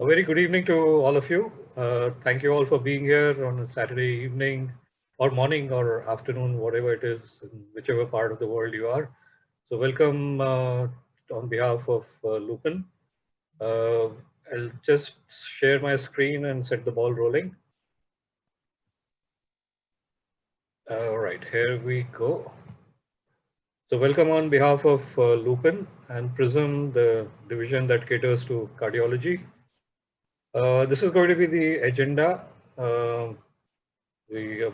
A very good evening to all of you. Thank you all for being here on a Saturday evening or morning or afternoon, whatever it is, in whichever part of the world you are. So welcome on behalf of Lupin. Uh, I'll just share my screen and set the ball rolling. All right, here we go. So welcome on behalf of Lupin and Prism, the division that caters to cardiology. This is going to be the agenda. The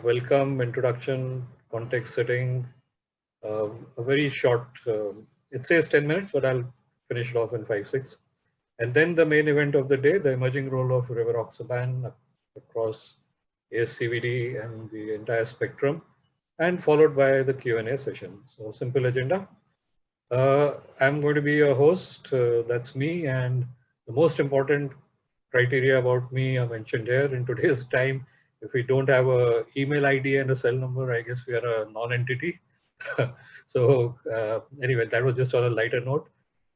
welcome, introduction, context setting, a very short, it says 10 minutes, but I'll finish it off in 5, 6. And then the main event of the day, the emerging role of Rivaroxaban across ASCVD and the entire spectrum, and followed by the Q&A session. So simple agenda. I'm going to be your host, that's me, and the most important criteria about me are mentioned here. In today's time, if we don't have a email ID and a cell number, I guess we are a non-entity. So anyway, that was just on a lighter note.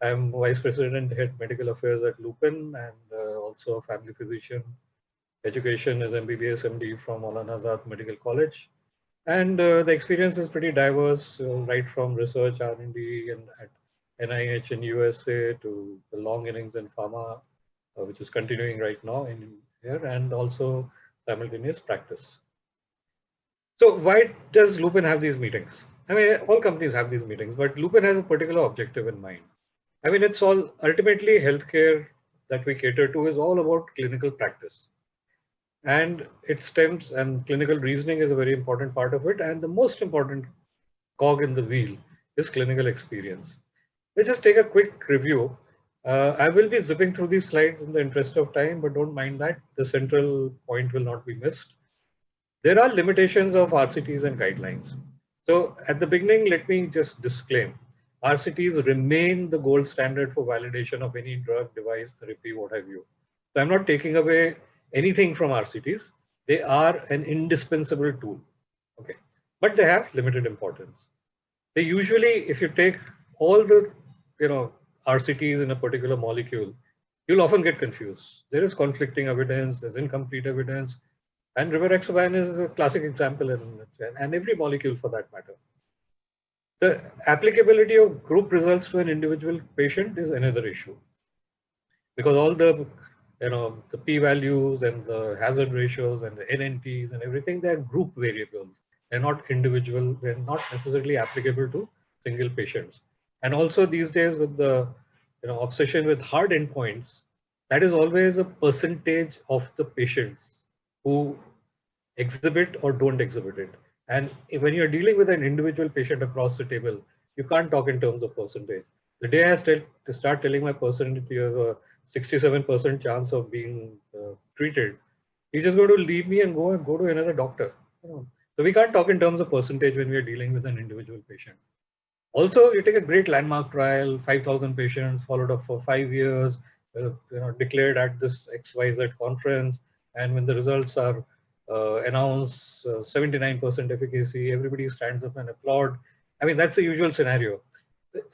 I'm Vice President, Head Medical Affairs at Lupin, and also a family physician. Education is MBBS MD from Maulana Azad Medical College. And the experience is pretty diverse, right from research, R&D, and at NIH in USA to the long innings in pharma, which is continuing right now in here, and also simultaneous practice. So why does Lupin have these meetings? I mean, all companies have these meetings, but Lupin has a particular objective in mind. I mean, it's all ultimately healthcare that we cater to is all about clinical practice. And it stems, and clinical reasoning is a very important part of it. And the most important cog in the wheel is clinical experience. Let's just take a quick review. I will be zipping through these slides in the interest of time, but don't mind that. The central point will not be missed. There are limitations of RCTs and guidelines. So at the beginning, let me just disclaim. RCTs remain the gold standard for validation of any drug, device, therapy, what have you. So I'm not taking away anything from RCTs. They are an indispensable tool, okay? But they have limited importance. They usually, if you take all the, RCTs in a particular molecule, you'll often get confused. There is conflicting evidence, there's incomplete evidence, and Rivaroxaban is a classic example, and every molecule for that matter. The applicability of group results to an individual patient is another issue, because all the the p-values and the hazard ratios and the NNTs and everything, they're group variables. They're not individual. They're not necessarily applicable to single patients. And also these days with the obsession with hard endpoints, that is always a percentage of the patients who exhibit or don't exhibit it. And when you're dealing with an individual patient across the table, you can't talk in terms of percentage. The day I start telling my percentage, you have a 67% chance of being treated, he's just going to leave me and go to another doctor. So we can't talk in terms of percentage when we are dealing with an individual patient. Also, you take a great landmark trial, 5,000 patients followed up for 5 years, declared at this XYZ conference, and when the results are announced, 79% efficacy, everybody stands up and applaud. I mean, that's the usual scenario.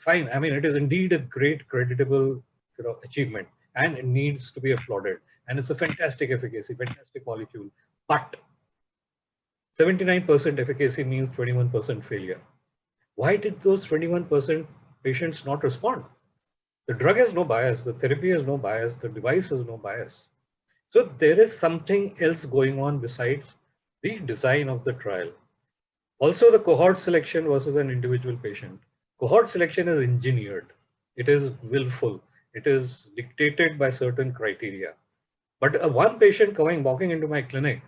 Fine. I mean, it is indeed a great, creditable achievement, and it needs to be applauded. And it's a fantastic efficacy, fantastic molecule. But 79% efficacy means 21% failure. Why did those 21% patients not respond? The drug has no bias, the therapy has no bias, the device has no bias. So there is something else going on besides the design of the trial. Also, the cohort selection versus an individual patient. Cohort selection is engineered. It is willful. It is dictated by certain criteria. But one patient walking into my clinic,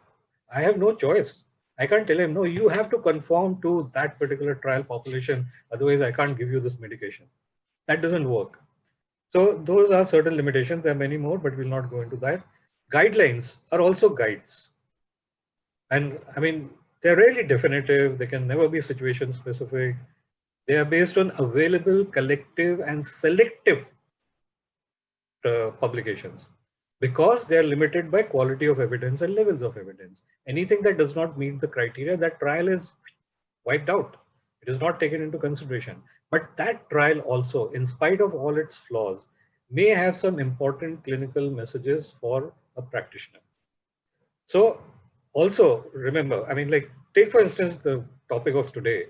I have no choice. I can't tell him, no, you have to conform to that particular trial population. Otherwise, I can't give you this medication. That doesn't work. So those are certain limitations. There are many more, but we'll not go into that. Guidelines are also guides. And I mean, they're really definitive. They can never be situation specific. They are based on available, collective, and selective publications, because they are limited by quality of evidence and levels of evidence. Anything that does not meet the criteria, that trial is wiped out. It is not taken into consideration. But that trial also, in spite of all its flaws, may have some important clinical messages for a practitioner. So also remember, I mean, like take for instance the topic of today.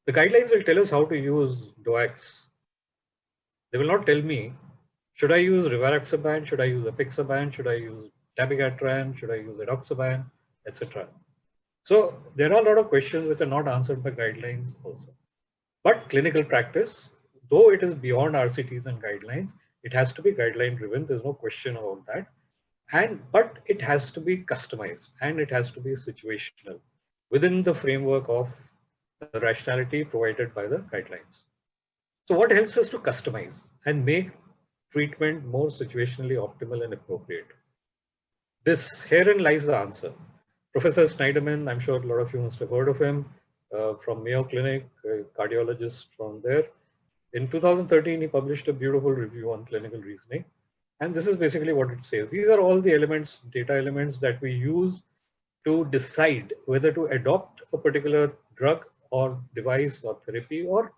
The guidelines will tell us how to use DOACs. They will not tell me, should I use Rivaroxaban, should I use Apixaban, should I use Dabigatran, should I use Edoxaban, etc. So there are a lot of questions which are not answered by guidelines also. But clinical practice, though it is beyond RCTs and guidelines, it has to be guideline driven. There's no question about that. But it has to be customized and it has to be situational within the framework of the rationality provided by the guidelines. So what helps us to customize and make treatment more situationally optimal and appropriate? Herein lies the answer. Professor Schneiderman, I'm sure a lot of you must have heard of him, from Mayo Clinic, a cardiologist from there. In 2013, he published a beautiful review on clinical reasoning. And this is basically what it says. These are all the elements, data elements that we use to decide whether to adopt a particular drug or device or therapy or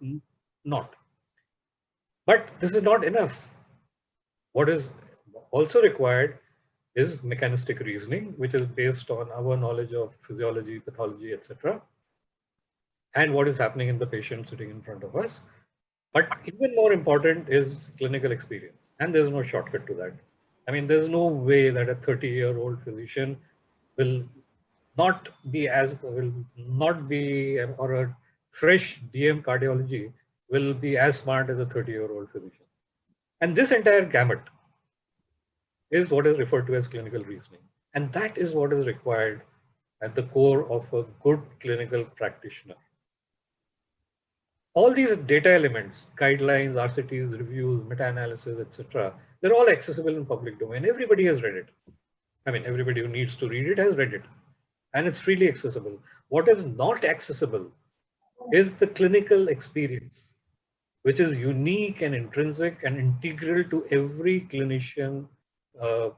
not. But this is not enough. What is also required is mechanistic reasoning, which is based on our knowledge of physiology, pathology, etc., and what is happening in the patient sitting in front of us. But even more important is clinical experience, and there's no shortcut to that. I mean, there's no way that a 30-year-old physician will will not be, or a fresh DM cardiology will be as smart as a 30-year-old physician. And this entire gamut is what is referred to as clinical reasoning. And that is what is required at the core of a good clinical practitioner. All these data elements, guidelines, RCTs, reviews, meta-analysis, etc., they're all accessible in public domain. Everybody has read it. I mean, everybody who needs to read it has read it. And it's freely accessible. What is not accessible is the clinical experience, which is unique and intrinsic and integral to every clinician uh,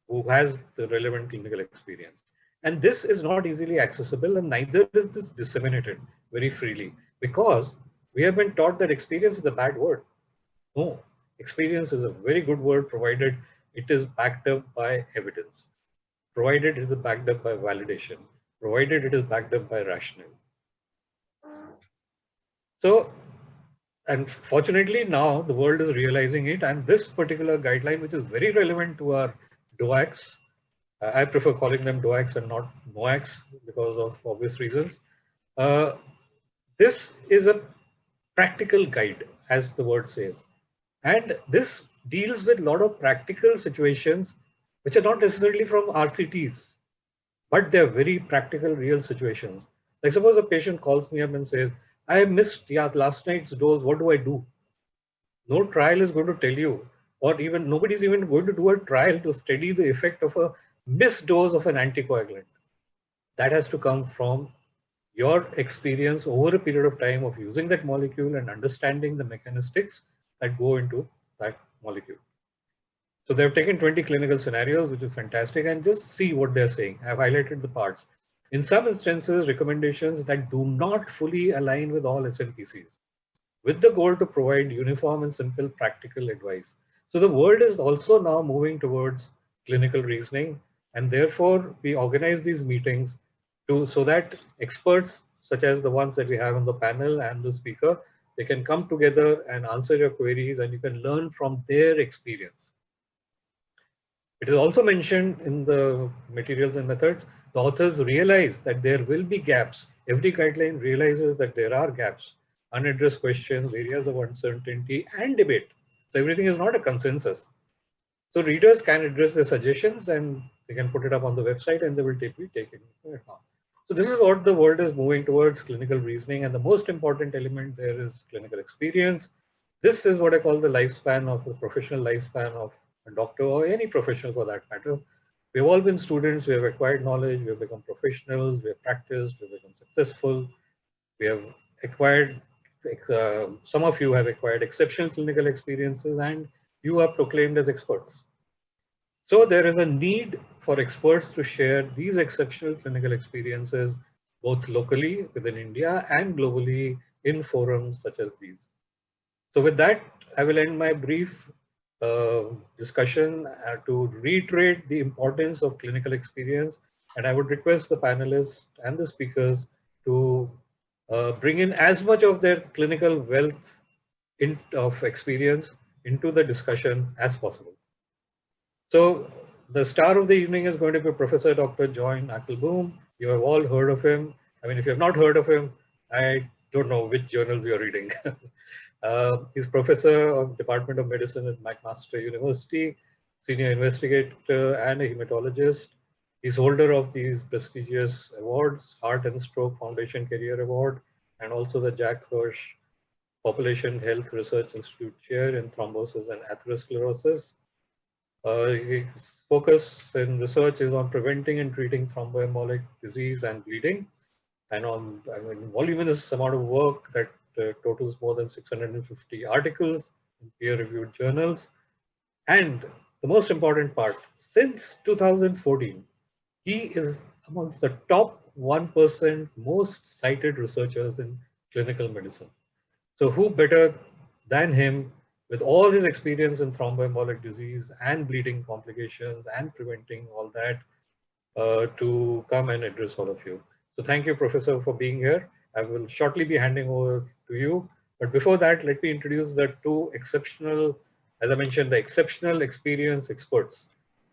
who has the relevant clinical experience. And this is not easily accessible, and neither is this disseminated very freely, because we have been taught that experience is a bad word. No, experience is a very good word, provided it is backed up by evidence, provided it is backed up by validation, provided it is backed up by rationale. So, and fortunately now the world is realizing it, and this particular guideline, which is very relevant to our DOACs, I prefer calling them DOACs and not MOACs because of obvious reasons. This is a practical guide, as the word says. And this deals with a lot of practical situations which are not necessarily from RCTs, but they're very practical, real situations. Like suppose a patient calls me up and says, I missed last night's dose, what do I do? No trial is going to tell you, or even nobody's even going to do a trial to study the effect of a missed dose of an anticoagulant. That has to come from your experience over a period of time of using that molecule and understanding the mechanistics that go into that molecule. So they've taken 20 clinical scenarios, which is fantastic, and just see what they're saying. I've highlighted the parts. In some instances, recommendations that do not fully align with all SNPCs, with the goal to provide uniform and simple practical advice. So the world is also now moving towards clinical reasoning, and therefore we organize these meetings so that experts such as the ones that we have on the panel and the speaker, they can come together and answer your queries, and you can learn from their experience. It is also mentioned in the materials and methods, the authors realize that there will be gaps. Every guideline realizes that there are gaps, unaddressed questions, areas of uncertainty, and debate. So everything is not a consensus. So readers can address their suggestions and they can put it up on the website and they will be taken into account. So this is what the world is moving towards, clinical reasoning, and the most important element there is clinical experience. This is what I call the lifespan of the professional lifespan of a doctor or any professional for that matter. We've all been students, we have acquired knowledge, we have become professionals, we have practiced, we have become successful, we have acquired, some of you have acquired exceptional clinical experiences, and you are proclaimed as experts. So there is a need for experts to share these exceptional clinical experiences, both locally within India and globally in forums such as these. So with that, I will end my brief discussion to reiterate the importance of clinical experience. And I would request the panelists and the speakers to bring in as much of their clinical wealth of experience into the discussion as possible. So the star of the evening is going to be Professor Dr. John Ackelboom. You have all heard of him. I mean, if you have not heard of him, I don't know which journals you're reading. He's professor of Department of Medicine at McMaster University, senior investigator and a hematologist. He's holder of these prestigious awards, Heart and Stroke Foundation Career Award, and also the Jack Hirsch Population Health Research Institute Chair in Thrombosis and Atherosclerosis. His focus in research is on preventing and treating thromboembolic disease and bleeding, and on voluminous amount of work that totals more than 650 articles in peer-reviewed journals. And the most important part, since 2014, he is amongst the top 1% most cited researchers in clinical medicine. So who better than him, with all his experience in thromboembolic disease and bleeding complications and preventing all that, to come and address all of you. So thank you, Professor, for being here. I will shortly be handing over to you. But before that, let me introduce the two exceptional, as I mentioned, the exceptional experience experts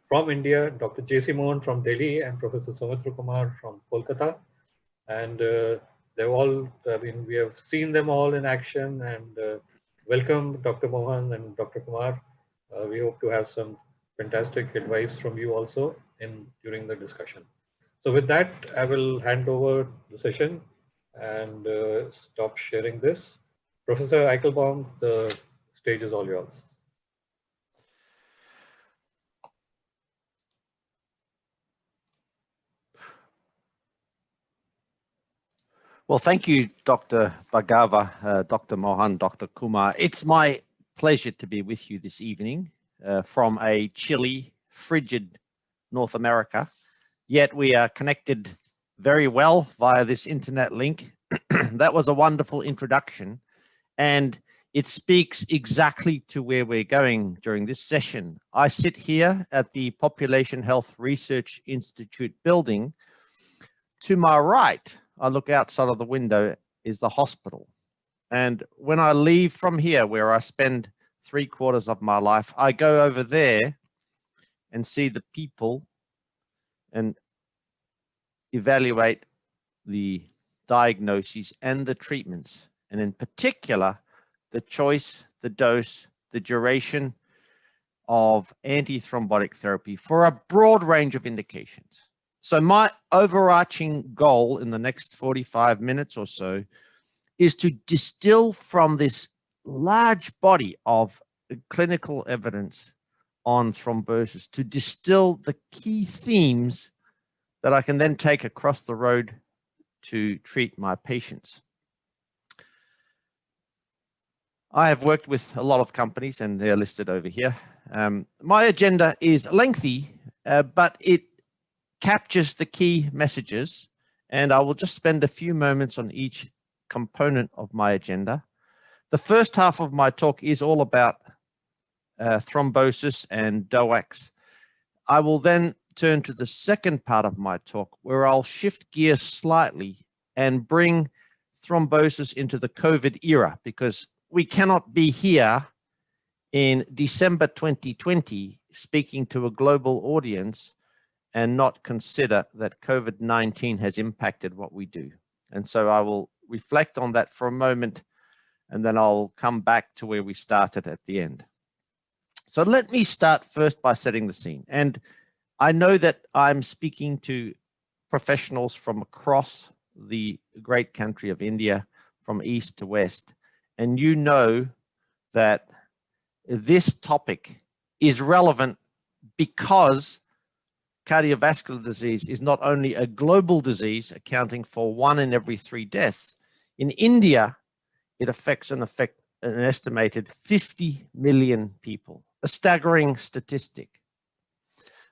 from India, Dr. J.C. Mohan from Delhi and Professor Soumitra Kumar from Kolkata. And they've all, I mean, we have seen them all in action, and welcome Dr. Mohan and Dr. Kumar. We hope to have some fantastic advice from you also during the discussion. So with that, I will hand over the session and stop sharing this. Professor Eichelbaum, the stage is all yours. Well, thank you, Dr. Bhargava, Dr. Mohan, Dr. Kumar. It's my pleasure to be with you this evening from a chilly, frigid North America. Yet we are connected very well via this internet link. That was a wonderful introduction, and it speaks exactly to where we're going during this session. I sit here at the Population Health Research Institute building. To my right, I look outside of the window, is the hospital. And when I leave from here, where I spend 3/4 of my life, I go over there and see the people and evaluate the diagnoses and the treatments. And in particular, the choice, the dose, the duration of antithrombotic therapy for a broad range of indications. So my overarching goal in the next 45 minutes or so is to distill from this large body of clinical evidence on thrombosis, to distill the key themes that I can then take across the road to treat my patients. I have worked with a lot of companies, and they're listed over here. My agenda is lengthy, but it captures the key messages, and I will just spend a few moments on each component of my agenda. The first half of my talk is all about thrombosis and DOACs. I will then turn to the second part of my talk, where I'll shift gears slightly and bring thrombosis into the COVID era, because we cannot be here in December 2020 speaking to a global audience and not consider that COVID-19 has impacted what we do. And so I will reflect on that for a moment, and then I'll come back to where we started at the end. So let me start first by setting the scene. And I know that I'm speaking to professionals from across the great country of India, from east to west. And you know that this topic is relevant because cardiovascular disease is not only a global disease accounting for 1 in every 3 deaths. In India, it affects an estimated 50 million people, a staggering statistic.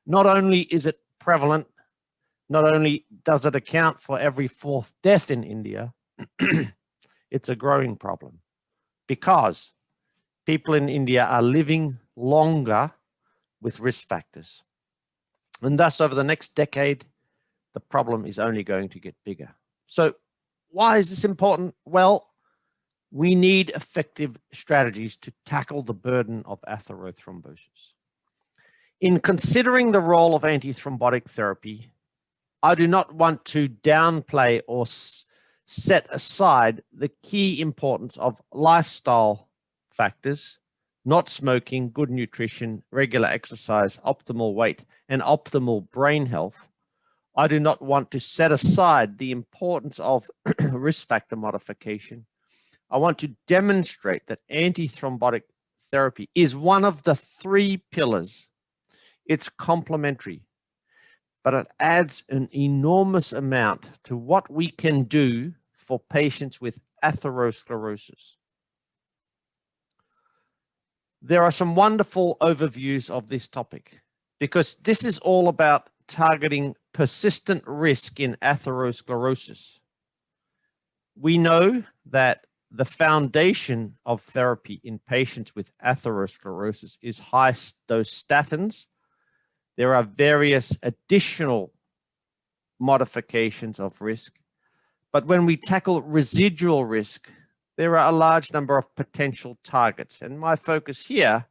Not only is it prevalent, not only does it account for every 4th death in India, it's a growing problem because people in India are living longer with risk factors. And thus, over the next decade, the problem is only going to get bigger. So why is this important? Well, we need effective strategies to tackle the burden of atherothrombosis. In considering the role of antithrombotic therapy, I do not want to downplay or set aside the key importance of lifestyle factors, not smoking, good nutrition, regular exercise, optimal weight, and optimal brain health. I do not want to set aside the importance of risk factor modification. I want to demonstrate that antithrombotic therapy is one of the 3 pillars. It's complementary, but it adds an enormous amount to what we can do for patients with atherosclerosis. There are some wonderful overviews of this topic because this is all about targeting persistent risk in atherosclerosis. We know that the foundation of therapy in patients with atherosclerosis is high-dose statins. There are various additional modifications of risk, but when we tackle residual risk, there are a large number of potential targets, and my focus here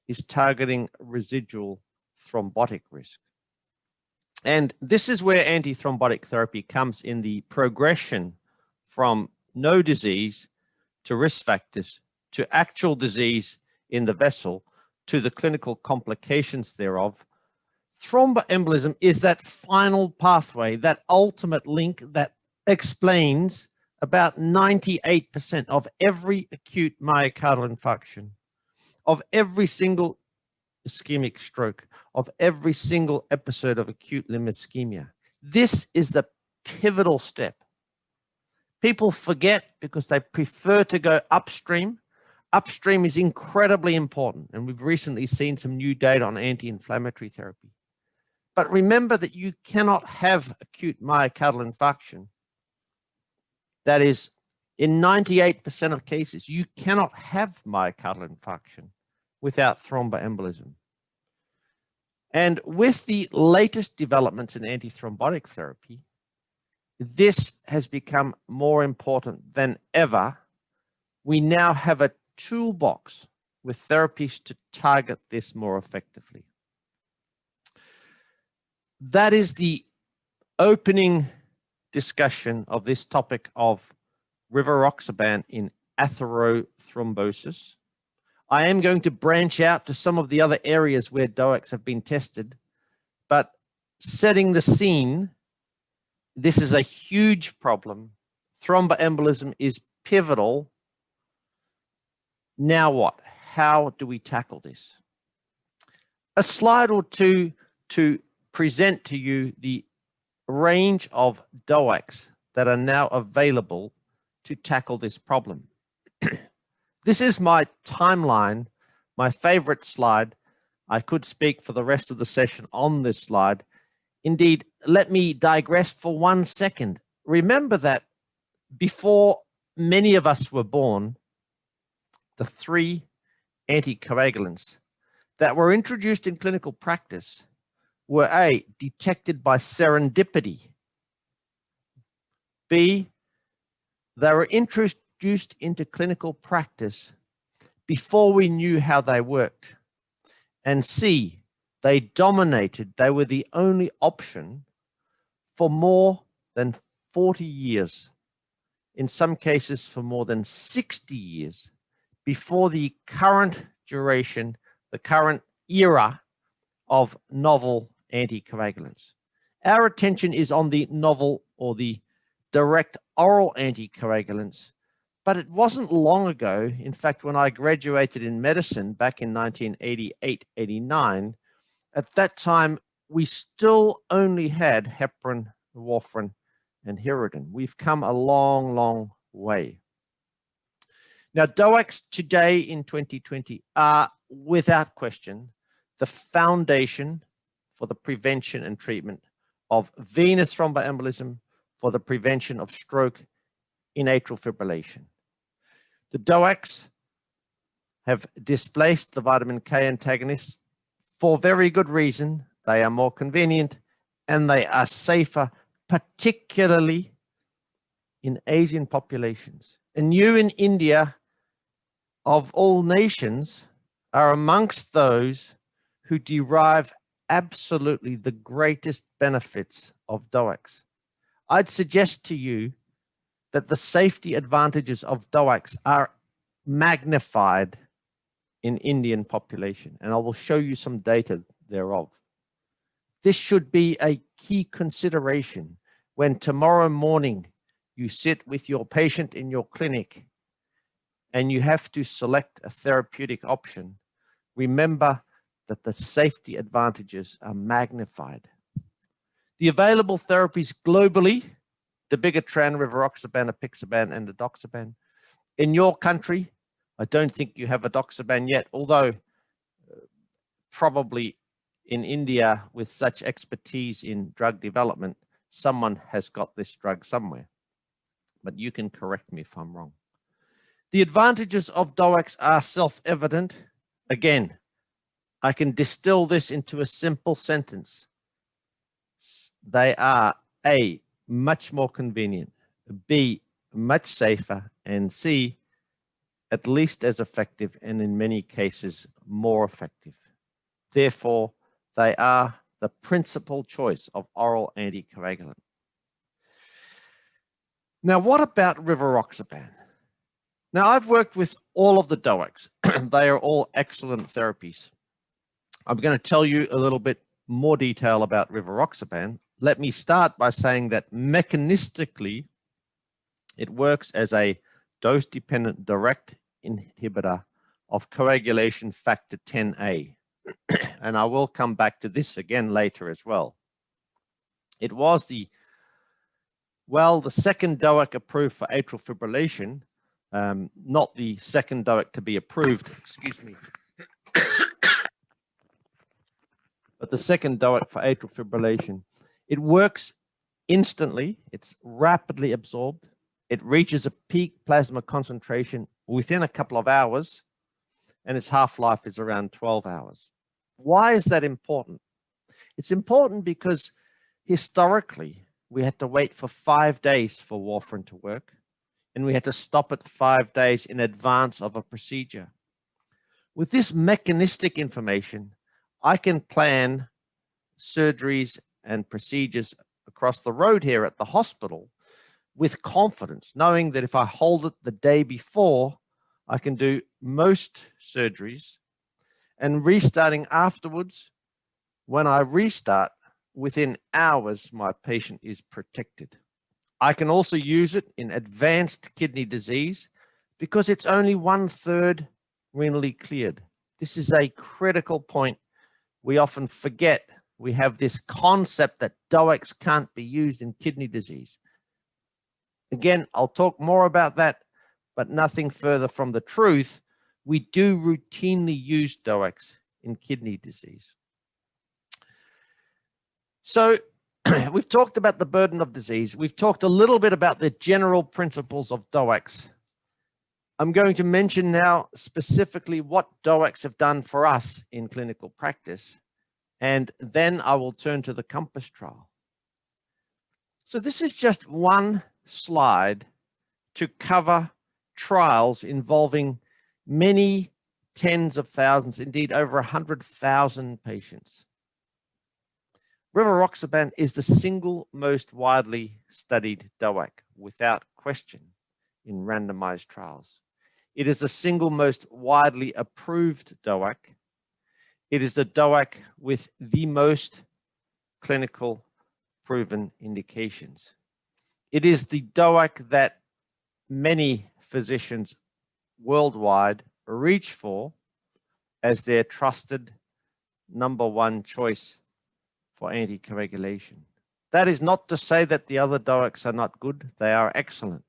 is targeting residual thrombotic risk. And this is where antithrombotic therapy comes in the progression from no disease to risk factors to actual disease in the vessel to the clinical complications thereof. Thromboembolism is that final pathway, that ultimate link that explains about 98% of every acute myocardial infarction, of every single ischemic stroke, of every single episode of acute limb ischemia. This is the pivotal step. People forget because they prefer to go upstream. Upstream is incredibly important, and we've recently seen some new data on anti-inflammatory therapy. But remember that you cannot have acute myocardial infarction. That is, in 98% of cases, you cannot have myocardial infarction without thromboembolism. And with the latest developments in antithrombotic therapy, this has become more important than ever. We now have a toolbox with therapies to target this more effectively. That is the opening discussion of this topic of Rivaroxaban in atherothrombosis. I am going to branch out to some of the other areas where DOACs have been tested, but setting the scene, this is a huge problem. Thromboembolism is pivotal. Now what? How do we tackle this? A slide or two to present to you the range of DOACs that are now available to tackle this problem. This is my timeline, my favorite slide. I could speak for the rest of the session on this slide. Indeed, let me digress for 1 second. Remember that before many of us were born, the 3 anticoagulants that were introduced in clinical practice were A, detected by serendipity. B, they were introduced into clinical practice before we knew how they worked. And C, they dominated. They were the only option for more than 40 years, in some cases for more than 60 years, before the current duration, the current era of novel anticoagulants. Our attention is on the novel or the direct oral anticoagulants, but it wasn't long ago. In fact, when I graduated in medicine back in 1988-89, at that time, we still only had heparin, warfarin, and Hiraden. We've come a long, long way. Now, DOACs today in 2020 are, without question, the foundation for the prevention and treatment of venous thromboembolism, for the prevention of stroke in atrial fibrillation. The DOACs have displaced the vitamin K antagonists for very good reason. They are more convenient and they are safer, particularly in Asian populations. And you in India, of all nations, are amongst those who derive absolutely the greatest benefits of DOACs. I'd suggest to you that the safety advantages of DOACs are magnified in Indian population, and I will show you some data thereof. This should be a key consideration when tomorrow morning you sit with your patient in your clinic and you have to select a therapeutic option. Remember that the safety advantages are magnified. The available therapies globally, dabigatran, rivaroxaban, apixaban, and edoxaban. In your country, I don't think you have edoxaban yet, although probably in India, with such expertise in drug development, someone has got this drug somewhere. But you can correct me if I'm wrong. The advantages of DOACs are self-evident. Again, I can distill this into a simple sentence. They are A, much more convenient, B, much safer, and C, at least as effective, and in many cases, more effective. Therefore, they are the principal choice of oral anticoagulant. Now, what about rivaroxaban? Now, I've worked with all of the DOACs. They are all excellent therapies. I'm going to tell you a little bit more detail about rivaroxaban. Let me start by saying that mechanistically, it works as a dose-dependent direct inhibitor of coagulation factor 10A. And I will come back to this again later as well. It was the second DOAC approved for atrial fibrillation, not the second DOAC to be approved, excuse me, but the second DOAC for atrial fibrillation. It works instantly. It's rapidly absorbed. It reaches a peak plasma concentration within a couple of hours, and its half-life is around 12 hours. Why is that important? It's important because historically, we had to wait for 5 days for warfarin to work, and we had to stop it 5 days in advance of a procedure. With this mechanistic information, I can plan surgeries and procedures across the road here at the hospital with confidence, knowing that if I hold it the day before, I can do most surgeries, and restarting afterwards, when I restart, within hours, my patient is protected. I can also use it in advanced kidney disease because it's only 1/3 renally cleared. This is a critical point. We often forget. We have this concept that DOACs can't be used in kidney disease. Again, I'll talk more about that, but nothing further from the truth. We do routinely use DOACs in kidney disease. So we've talked about the burden of disease. We've talked a little bit about the general principles of DOACs. I'm going to mention now specifically what DOACs have done for us in clinical practice, and then I will turn to the COMPASS trial. So this is just one slide to cover trials involving many tens of thousands, indeed over 100,000 patients. Rivaroxaban is the single most widely studied DOAC, without question, in randomized trials. It is the single most widely approved DOAC. It is the DOAC with the most clinical proven indications. It is the DOAC that many physicians worldwide reach for as their trusted #1 choice for anticoagulation. That is not to say that the other DOACs are not good. They are excellent.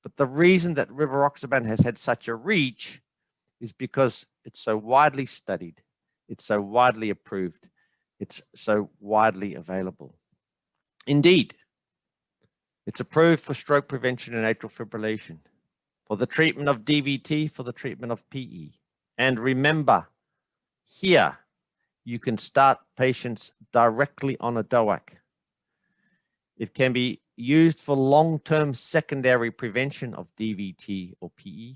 But the reason that rivaroxaban has had such a reach is because it's so widely studied, it's so widely approved, it's so widely available. Indeed, it's approved for stroke prevention and atrial fibrillation, for the treatment of DVT, for the treatment of PE. And remember, here, you can start patients directly on a DOAC. It can be used for long-term secondary prevention of DVT or PE.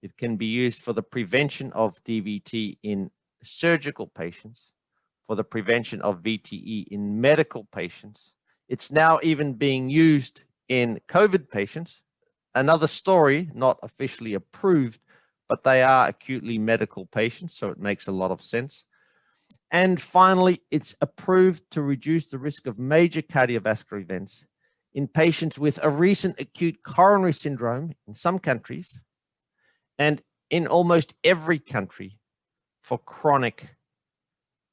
It can be used for the prevention of DVT in surgical patients, for the prevention of VTE in medical patients. It's now even being used in COVID patients. Another story, not officially approved, but they are acutely medical patients, so it makes a lot of sense. And finally, it's approved to reduce the risk of major cardiovascular events in patients with a recent acute coronary syndrome in some countries, and in almost every country for chronic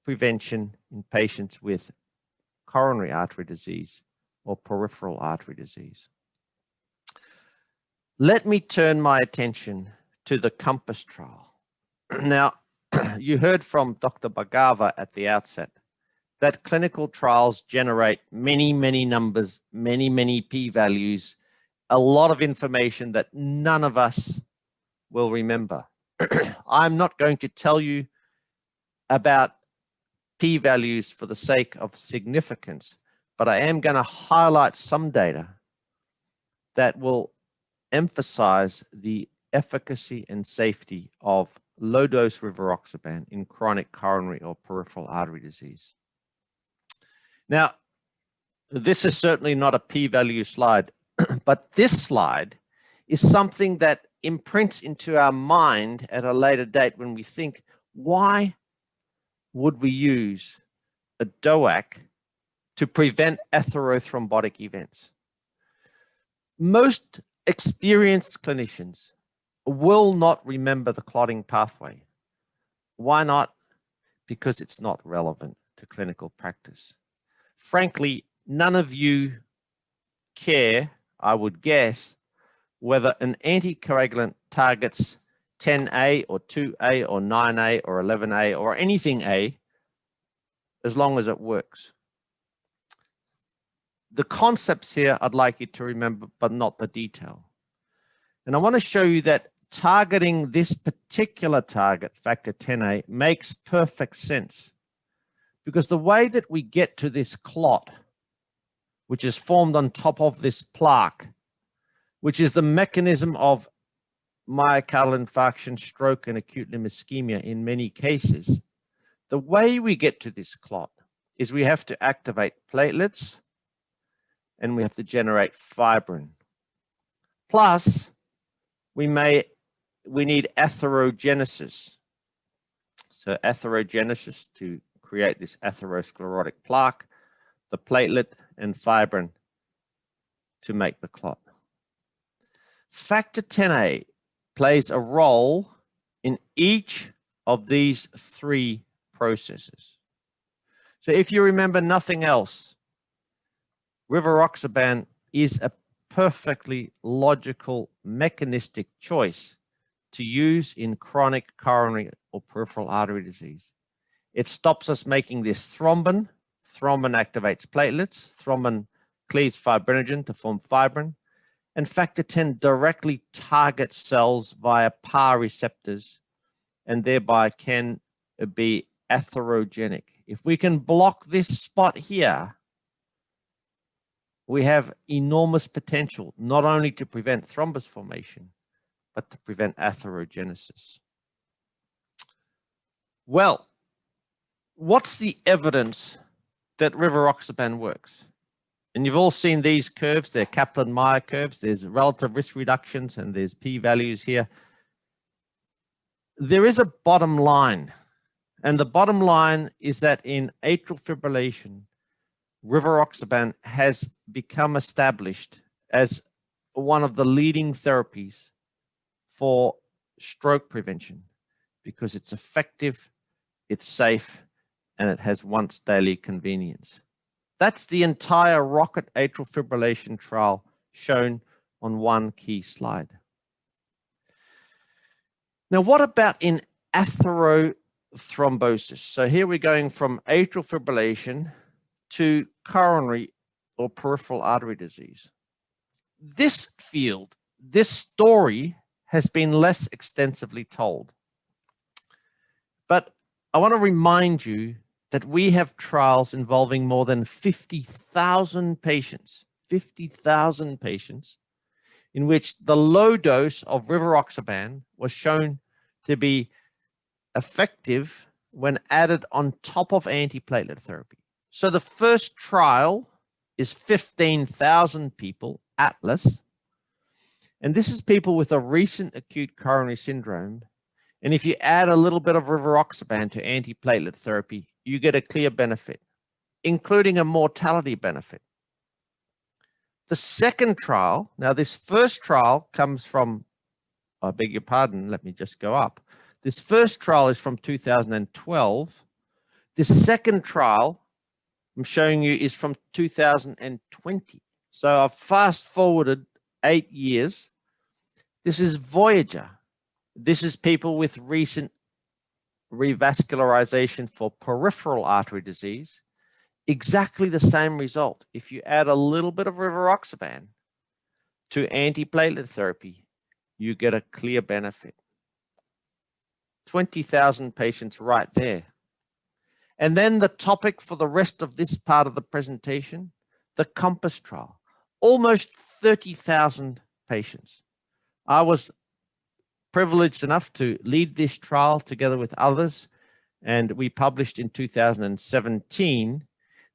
prevention in patients with coronary artery disease or peripheral artery disease. Let me turn my attention to the COMPASS trial. Now, you heard from Dr. Bhargava at the outset that clinical trials generate many, many numbers, many, many p-values, a lot of information that none of us will remember. I'm not going to tell you about p-values for the sake of significance, but I am going to highlight some data that will emphasize the efficacy and safety of low-dose Rivaroxaban in chronic coronary or peripheral artery disease. Now, this is certainly not a p-value slide, but this slide is something that imprints into our mind at a later date when we think, why would we use a DOAC to prevent atherothrombotic events? Most experienced clinicians will not remember the clotting pathway. Why not? Because it's not relevant to clinical practice. Frankly, none of you care, I would guess, whether an anticoagulant targets 10A or 2A or 9A or 11A or anything A, as long as it works. The concepts here I'd like you to remember, but not the detail. And I want to show you that targeting this particular target, factor 10A, makes perfect sense. Because the way that we get to this clot, which is formed on top of this plaque, which is the mechanism of myocardial infarction, stroke, and acute limb ischemia in many cases, the way we get to this clot is we have to activate platelets and we have to generate fibrin. Plus, we need atherogenesis. So atherogenesis to create this atherosclerotic plaque, the platelet and fibrin to make the clot. Factor 10A plays a role in each of these three processes. So if you remember nothing else, Rivaroxaban is a perfectly logical mechanistic choice to use in chronic coronary or peripheral artery disease. It stops us making this thrombin. Thrombin activates platelets. Thrombin cleaves fibrinogen to form fibrin. And factor 10 directly targets cells via PAR receptors and thereby can be atherogenic. If we can block this spot here, we have enormous potential, not only to prevent thrombus formation, but to prevent atherogenesis. Well, what's the evidence that Rivaroxaban works? And you've all seen these curves. They're Kaplan-Meier curves. There's relative risk reductions and there's p-values here. There is a bottom line. And the bottom line is that in atrial fibrillation, Rivaroxaban has become established as one of the leading therapies for stroke prevention because it's effective, it's safe, and it has once daily convenience. That's the entire ROCKET atrial fibrillation trial shown on one key slide. Now, what about in atherothrombosis? So here we're going from atrial fibrillation to coronary or peripheral artery disease. This field, this story has been less extensively told. But I want to remind you that we have trials involving more than 50,000 patients, 50,000 patients, in which the low dose of Rivaroxaban was shown to be effective when added on top of antiplatelet therapy. So the first trial is 15,000 people, Atlas, and this is people with a recent acute coronary syndrome. And if you add a little bit of Rivaroxaban to antiplatelet therapy, you get a clear benefit, including a mortality benefit. The second trial, now this first trial comes from, I beg your pardon, let me just go up. This first trial is from 2012. This second trial I'm showing you is from 2020. So I've fast forwarded 8 years. This is Voyager. This is people with recent revascularization for peripheral artery disease. Exactly the same result. If you add a little bit of Rivaroxaban to antiplatelet therapy, you get a clear benefit. 20,000 patients right there. And then the topic for the rest of this part of the presentation, the COMPASS trial, almost 30,000 patients. I was privileged enough to lead this trial together with others, and we published in 2017.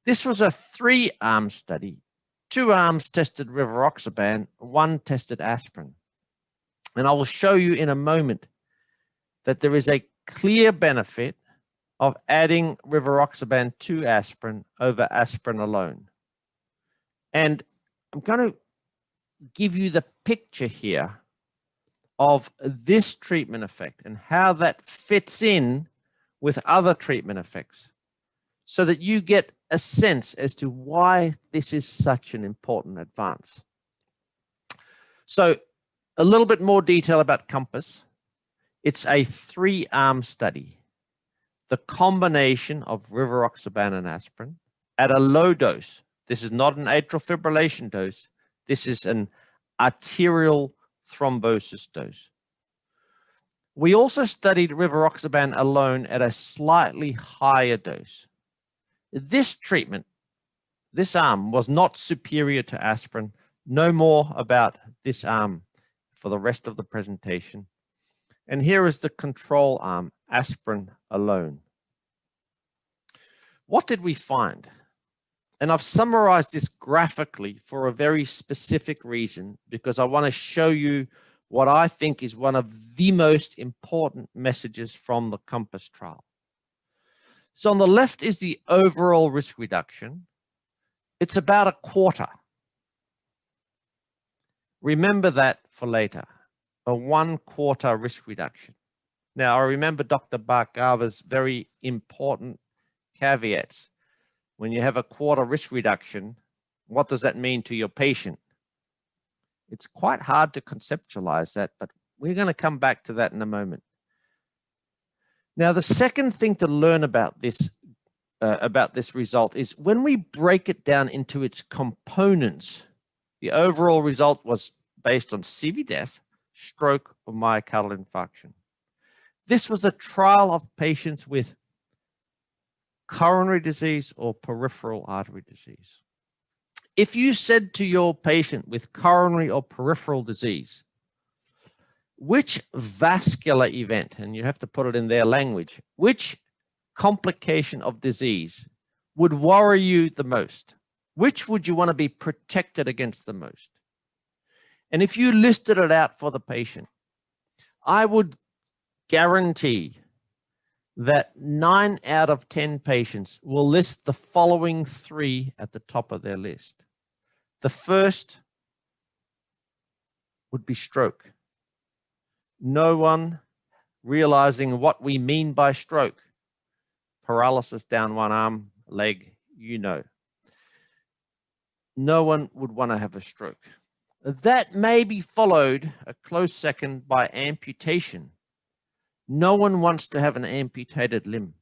This was a 3-arm study. 2 arms tested Rivaroxaban, 1 tested aspirin. And I will show you in a moment that there is a clear benefit of adding Rivaroxaban to aspirin over aspirin alone. And I'm going to give you the picture here of this treatment effect and how that fits in with other treatment effects so that you get a sense as to why this is such an important advance. So a little bit more detail about COMPASS. It's a 3-arm study. The combination of Rivaroxaban and aspirin at a low dose. This is not an atrial fibrillation dose. This is an arterial thrombosis dose. We also studied Rivaroxaban alone at a slightly higher dose. This treatment, this arm, was not superior to aspirin. No more about this arm for the rest of the presentation. And here is the control arm, aspirin alone. What did we find? And I've summarized this graphically for a very specific reason, because I want to show you what I think is one of the most important messages from the COMPASS trial. So on the left is the overall risk reduction. It's about a quarter. Remember that for later, a 1/4 risk reduction. Now, I remember Dr. Bhargava's very important caveats. When you have a 1/4 risk reduction, what does that mean to your patient? It's quite hard to conceptualize that, but we're going to come back to that in a moment. Now, the second thing to learn about this result is when we break it down into its components, the overall result was based on CV death, stroke, or myocardial infarction. This was a trial of patients with coronary disease or peripheral artery disease. If you said to your patient with coronary or peripheral disease, which vascular event, and you have to put it in their language, which complication of disease would worry you the most? Which would you want to be protected against the most? And if you listed it out for the patient, I would guarantee that 9 out of 10 patients will list the following 3 at the top of their list. The first would be stroke. No one realizing what we mean by stroke. Paralysis down one arm, leg, you know. No one would want to have a stroke. That may be followed a close second by amputation. No one wants to have an amputated limb.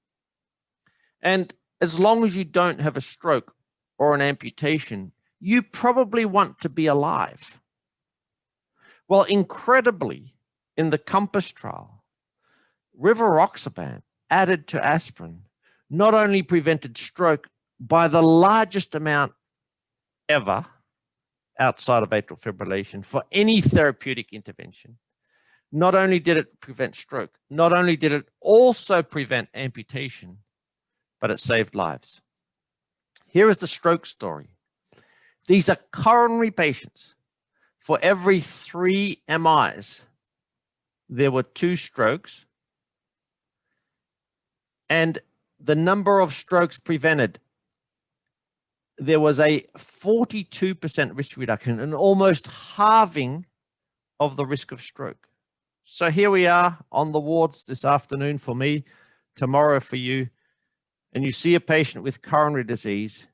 And as long as you don't have a stroke or an amputation, you probably want to be alive. Well, incredibly, in the COMPASS trial, Rivaroxaban added to aspirin not only prevented stroke by the largest amount ever outside of atrial fibrillation for any therapeutic intervention, not only did it prevent stroke, not only did it also prevent amputation, but it saved lives. Here is the stroke story. These are coronary patients. For every 3 MIs, there were 2 strokes, and the number of strokes prevented, there was a 42% risk reduction and almost halving of the risk of stroke. So here we are on the wards this afternoon for me, tomorrow for you, and you see a patient with coronary disease,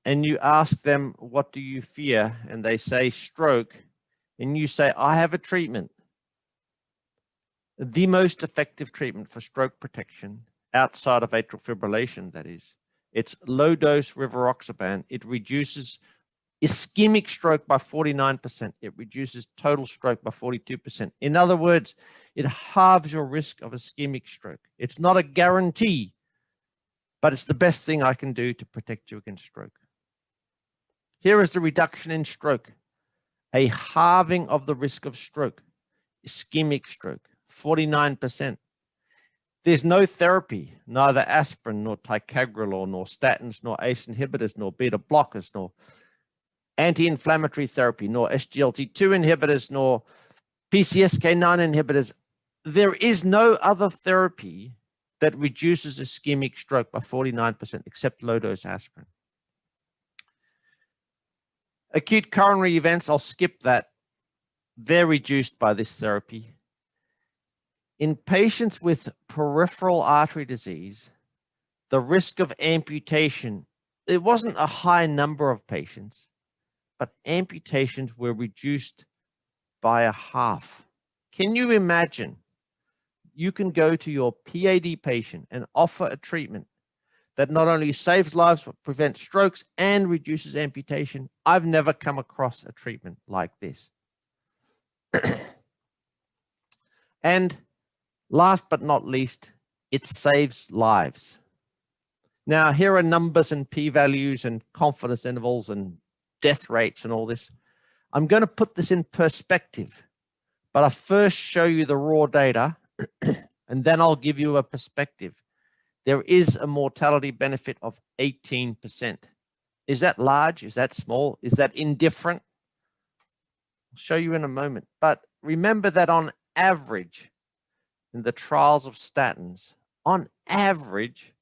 and you ask them, what do you fear? And they say stroke, and you say, I have a treatment. The most effective treatment for stroke protection outside of atrial fibrillation, that is, it's low-dose Rivaroxaban. It reduces ischemic stroke by 49%. It reduces total stroke by 42%. In other words, it halves your risk of ischemic stroke. It's not a guarantee, but it's the best thing I can do to protect you against stroke. Here is the reduction in stroke, a halving of the risk of stroke, ischemic stroke, 49%. There's no therapy, neither aspirin, nor ticagrelor, nor statins, nor ACE inhibitors, nor beta blockers, nor anti-inflammatory therapy, nor SGLT2 inhibitors, nor PCSK9 inhibitors. There is no other therapy that reduces ischemic stroke by 49% except low-dose aspirin. Acute coronary events, I'll skip that. They're reduced by this therapy. In patients with peripheral artery disease, the risk of amputation, it wasn't a high number of patients, but amputations were reduced by a half. Can you imagine? You can go to your PAD patient and offer a treatment that not only saves lives, but prevents strokes and reduces amputation. I've never come across a treatment like this. And last but not least, it saves lives. Now, here are numbers and p-values and confidence intervals and death rates and all this. I'm going to put this in perspective, but I'll first show you the raw data, and then I'll give you a perspective. There is a mortality benefit of 18%. Is that large? Is that small? Is that indifferent? I'll show you in a moment. But remember that on average, in the trials of statins, on average,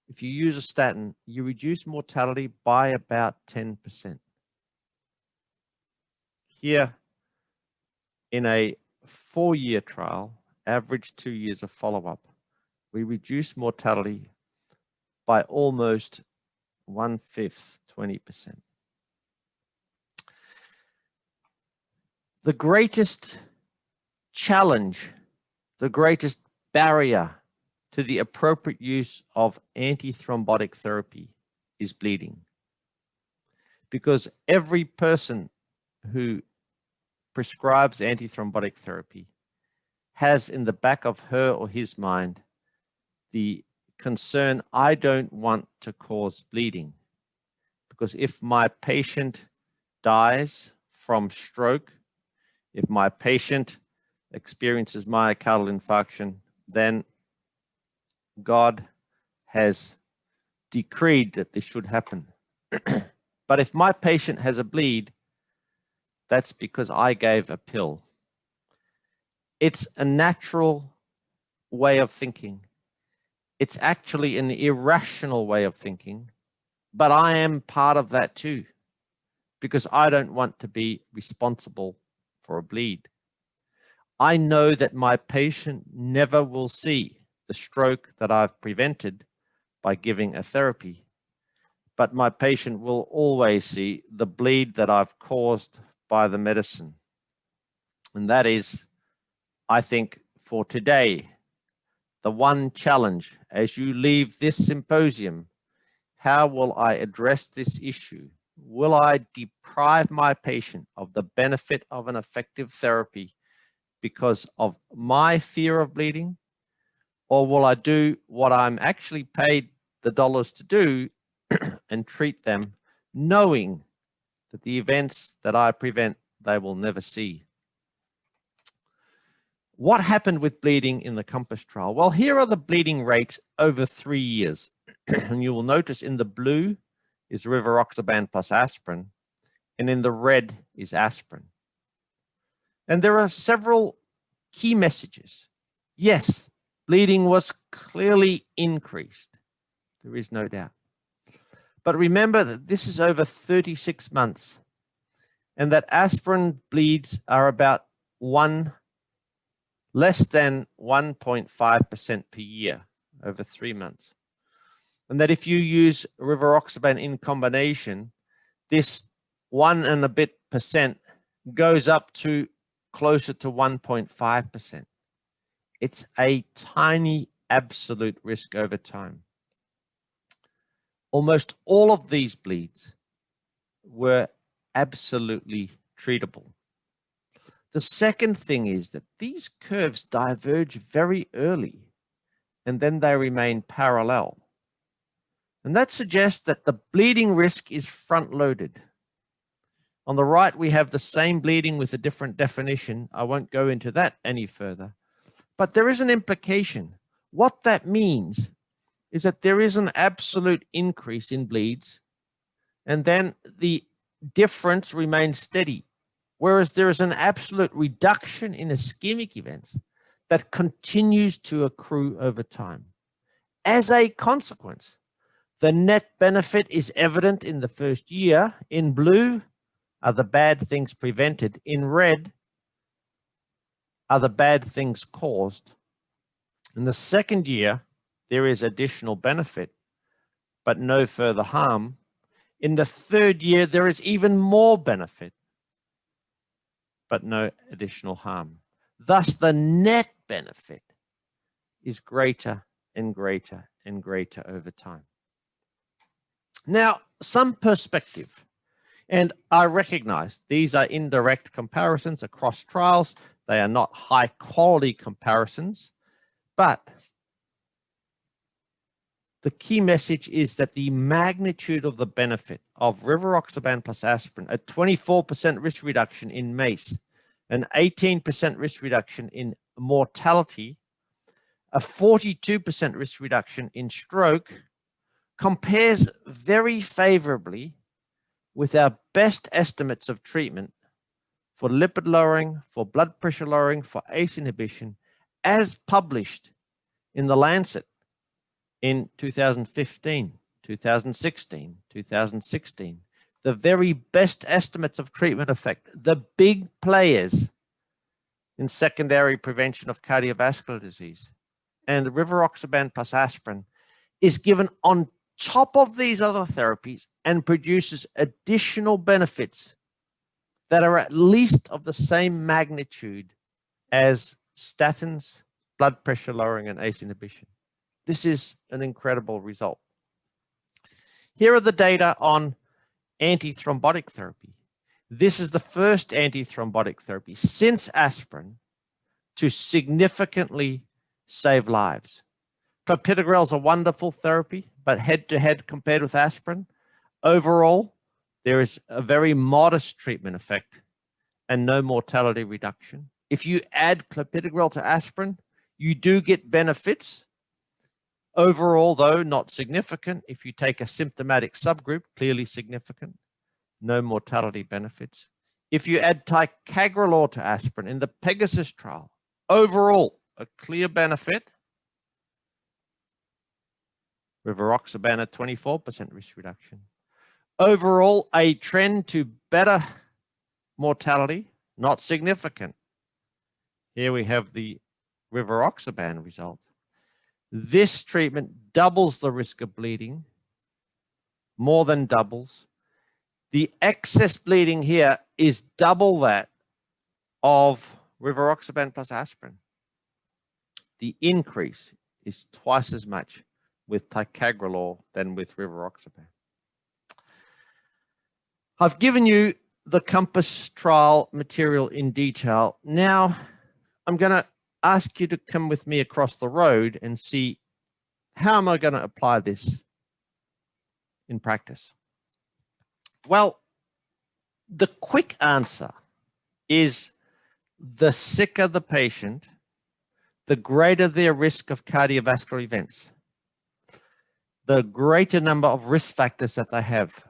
if you use a statin, you reduce mortality by about 10%. Here, in a 4-year trial, average 2 years of follow-up, we reduce mortality by almost 1/5, 20%. The greatest challenge, the greatest barrier to the appropriate use of antithrombotic therapy is bleeding. Because every person who prescribes antithrombotic therapy has in the back of her or his mind the concern, I don't want to cause bleeding. Because if my patient dies from stroke, if my patient experiences myocardial infarction, then God has decreed that this should happen. But if my patient has a bleed, that's because I gave a pill. It's a natural way of thinking. It's actually an irrational way of thinking, but I am part of that too, because I don't want to be responsible for a bleed. I know that my patient never will see the stroke that I've prevented by giving a therapy, but my patient will always see the bleed that I've caused by the medicine. And that is, I think, for today, the one challenge as you leave this symposium. How will I address this issue? Will I deprive my patient of the benefit of an effective therapy because of my fear of bleeding, or will I do what I'm actually paid the dollars to do and treat them knowing that the events that I prevent, they will never see? What happened with bleeding in the COMPASS trial? Well, here are the bleeding rates over 3 years. And you will notice in the blue is Rivaroxaban plus aspirin, and in the red is aspirin. And there are several key messages. Yes, bleeding was clearly increased. There is no doubt. But remember that this is over 36 months, and that aspirin bleeds are about less than 1.5% per year over 3 months. And that if you use Rivaroxaban in combination, this 1 and a bit percent goes up to closer to 1.5%. It's a tiny absolute risk over time. Almost all of these bleeds were absolutely treatable. The second thing is that these curves diverge very early, and then they remain parallel. And that suggests that the bleeding risk is front-loaded. On the right, we have the same bleeding with a different definition. I won't go into that any further. But there is an implication. What that means is that there is an absolute increase in bleeds, and then the difference remains steady. Whereas there is an absolute reduction in ischemic events that continues to accrue over time. As a consequence, the net benefit is evident in the first year. In blue are the bad things prevented. In red are the bad things caused. In the second year, there is additional benefit, but no further harm. In the third year, there is even more benefit, but no additional harm. Thus, the net benefit is greater and greater and greater over time. Now, some perspective, and I recognize these are indirect comparisons across trials. They are not high quality comparisons, but the key message is that the magnitude of the benefit of Rivaroxaban plus aspirin, a 24% risk reduction in MACE, an 18% risk reduction in mortality, a 42% risk reduction in stroke, compares very favorably with our best estimates of treatment for lipid lowering, for blood pressure lowering, for ACE inhibition, as published in The Lancet in 2015, 2016, 2016. The very best estimates of treatment effect, the big players in secondary prevention of cardiovascular disease. And Rivaroxaban plus aspirin is given on top of these other therapies and produces additional benefits that are at least of the same magnitude as statins, blood pressure lowering, and ACE inhibition. This is an incredible result. Here are the data on antithrombotic therapy. This is the first antithrombotic therapy since aspirin to significantly save lives. Clopidogrel is a wonderful therapy, but head-to-head compared with aspirin, overall, there is a very modest treatment effect and no mortality reduction. If you add clopidogrel to aspirin, you do get benefits. Overall, though, not significant. If you take a symptomatic subgroup, clearly significant. No mortality benefits. If you add ticagrelor to aspirin in the Pegasus trial, overall, a clear benefit. Rivaroxaban at 24% risk reduction. Overall, a trend to better mortality, not significant. Here we have the Rivaroxaban result. This treatment doubles the risk of bleeding, more than doubles. The excess bleeding here is double that of Rivaroxaban plus aspirin. The increase is twice as much with ticagrelor than with Rivaroxaban. I've given you the COMPASS trial material in detail. Now, I'm going to ask you to come with me across the road and see how am I going to apply this in practice. Well, the quick answer is the sicker the patient, the greater their risk of cardiovascular events, the greater number of risk factors that they have,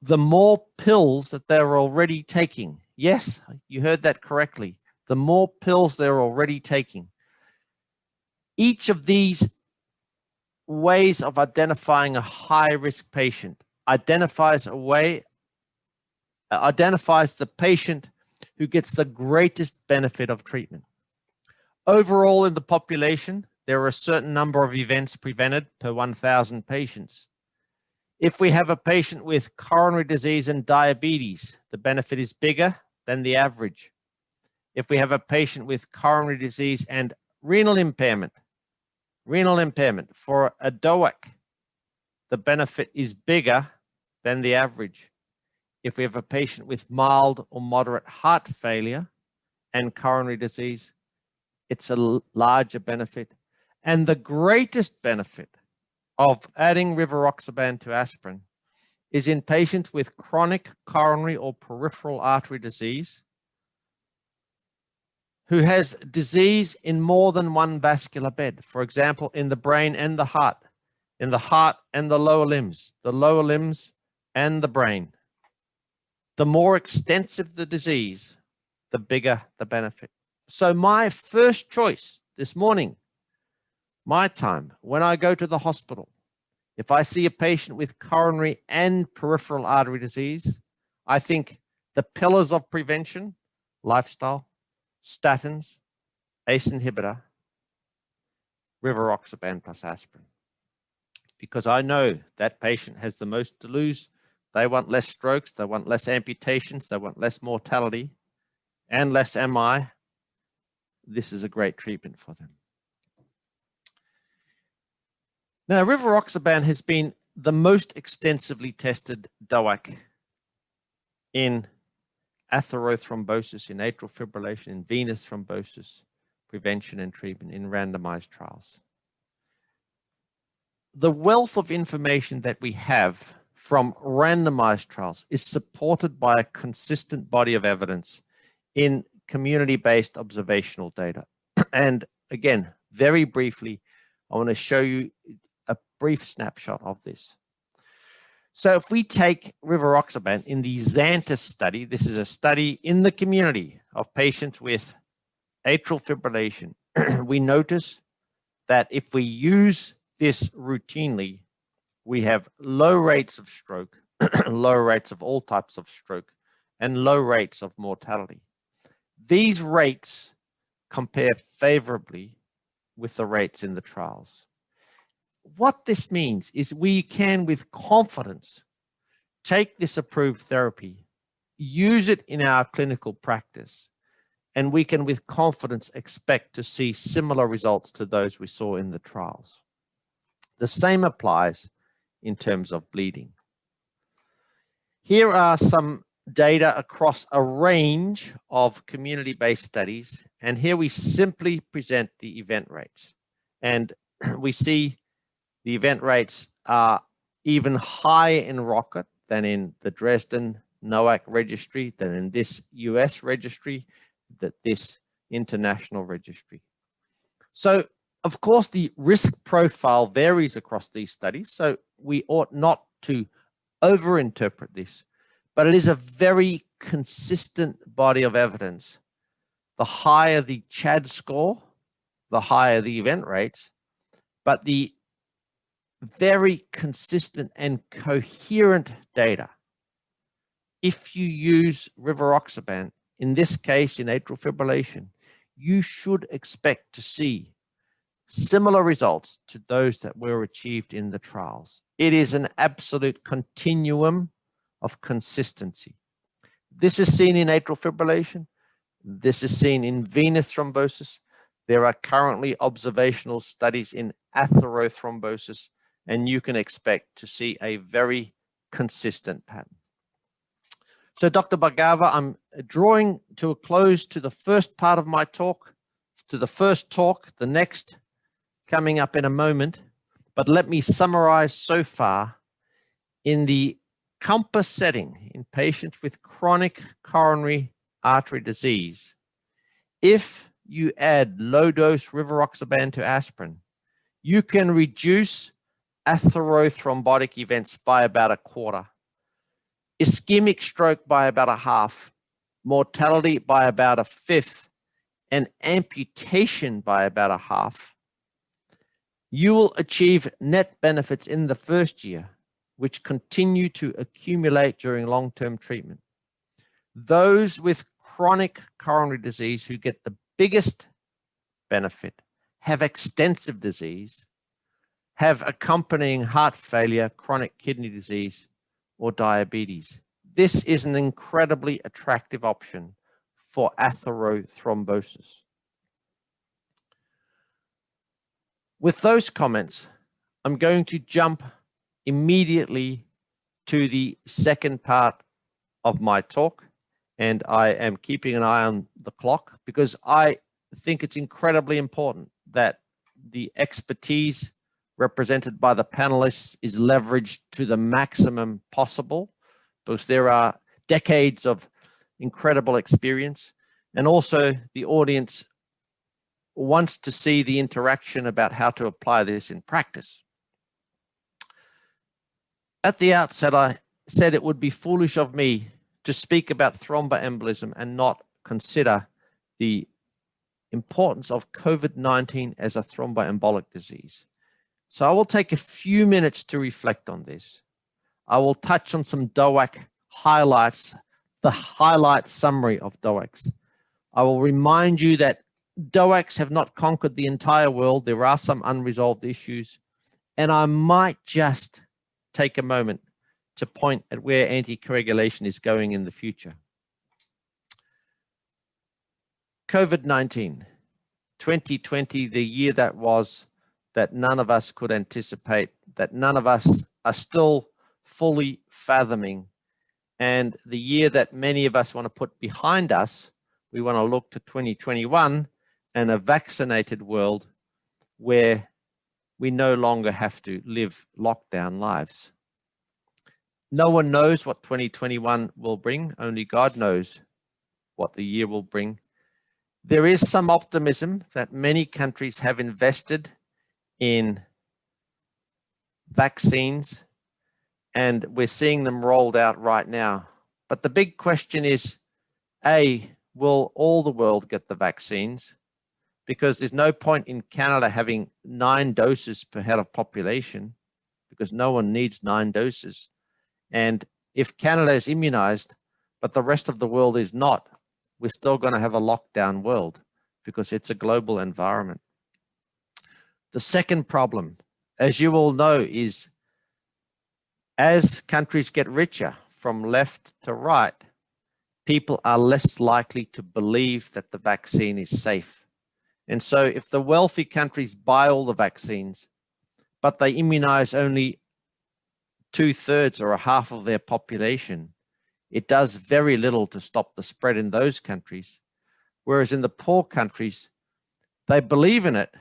the more pills that they're already taking. Yes, you heard that correctly. The more pills they're already taking. Each of these ways of identifying a high-risk patient identifies the patient who gets the greatest benefit of treatment. Overall, in the population, there are a certain number of events prevented per 1,000 patients. If we have a patient with coronary disease and diabetes, the benefit is bigger than the average. If we have a patient with coronary disease and renal impairment for a DOAC, the benefit is bigger than the average. If we have a patient with mild or moderate heart failure and coronary disease, it's a larger benefit. And the greatest benefit of adding Rivaroxaban to aspirin is in patients with chronic coronary or peripheral artery disease who has disease in more than one vascular bed, for example, in the brain and the heart, in the heart and the lower limbs and the brain. The more extensive the disease, the bigger the benefit. So my first choice this morning, my time, when I go to the hospital, if I see a patient with coronary and peripheral artery disease, I think the pillars of prevention, lifestyle, statins, ACE inhibitor, Rivaroxaban plus aspirin. Because I know that patient has the most to lose. They want less strokes, they want less amputations, they want less mortality and less MI. This is a great treatment for them. Now, Rivaroxaban has been the most extensively tested DOAC in atherothrombosis, in atrial fibrillation, in venous thrombosis, prevention and treatment in randomized trials. The wealth of information that we have from randomized trials is supported by a consistent body of evidence in community-based observational data. And again, very briefly, I want to show you a brief snapshot of this. So if we take Rivaroxaban in the Xantus study, this is a study in the community of patients with atrial fibrillation, we notice that if we use this routinely, we have low rates of stroke, low rates of all types of stroke, and low rates of mortality. These rates compare favorably with the rates in the trials. What this means is we can, with confidence, take this approved therapy, use it in our clinical practice, and we can, with confidence, expect to see similar results to those we saw in the trials. The same applies in terms of bleeding. Here are some data across a range of community-based studies, and here we simply present the event rates. And we see the event rates are even higher in Rocket than in the Dresden NOAC registry, than in this US registry, this international registry. So, of course, the risk profile varies across these studies, so we ought not to overinterpret this, but it is a very consistent body of evidence. The higher the CHAD score, the higher the event rates, but the very consistent and coherent data. If you use Rivaroxaban, in this case in atrial fibrillation, you should expect to see similar results to those that were achieved in the trials. It is an absolute continuum of consistency. This is seen in atrial fibrillation. This is seen in venous thrombosis. There are currently observational studies in atherothrombosis, and you can expect to see a very consistent pattern. So, Dr. Bhargava, I'm drawing to a close to the first part of my talk. to the first talk, the next coming up in a moment. But let me summarize so far. In the COMPASS setting in patients with chronic coronary artery disease, if you add low-dose Rivaroxaban to aspirin, you can reduce atherothrombotic events by about a quarter, ischemic stroke by about a half, mortality by about a fifth, and amputation by about a half. You will achieve net benefits in the first year, which continue to accumulate during long-term treatment. Those with chronic coronary disease who get the biggest benefit have extensive disease, have accompanying heart failure, chronic kidney disease, or diabetes. This is an incredibly attractive option for atherothrombosis. With those comments, I'm going to jump immediately to the second part of my talk, and I am keeping an eye on the clock because I think it's incredibly important that the expertise represented by the panelists is leveraged to the maximum possible, because there are decades of incredible experience, and also the audience wants to see the interaction about how to apply this in practice. At the outset, I said it would be foolish of me to speak about thromboembolism and not consider the importance of COVID-19 as a thromboembolic disease. So I will take a few minutes to reflect on this. I will touch on some DOAC highlights, the highlight summary of DOACs. I will remind you that DOACs have not conquered the entire world. There are some unresolved issues, and I might just take a moment to point at where anticoagulation is going in the future. COVID-19, 2020, the year that was, that none of us could anticipate, that none of us are still fully fathoming, and the year that many of us want to put behind us. We want to look to 2021 and a vaccinated world where we no longer have to live lockdown lives. No one knows what 2021 will bring. Only God knows what the year will bring. There is some optimism that many countries have invested in vaccines, and we're seeing them rolled out right now. But the big question is, A, will all the world get the vaccines? Because there's no point in Canada having 9 doses per head of population, because no one needs 9 doses. And if Canada is immunized, but the rest of the world is not, we're still going to have a lockdown world because it's a global environment. The second problem, as you all know, is as countries get richer from left to right, people are less likely to believe that the vaccine is safe. And so if the wealthy countries buy all the vaccines, but they immunize only 2/3 or a half of their population, it does very little to stop the spread in those countries. Whereas in the poor countries, they believe in it,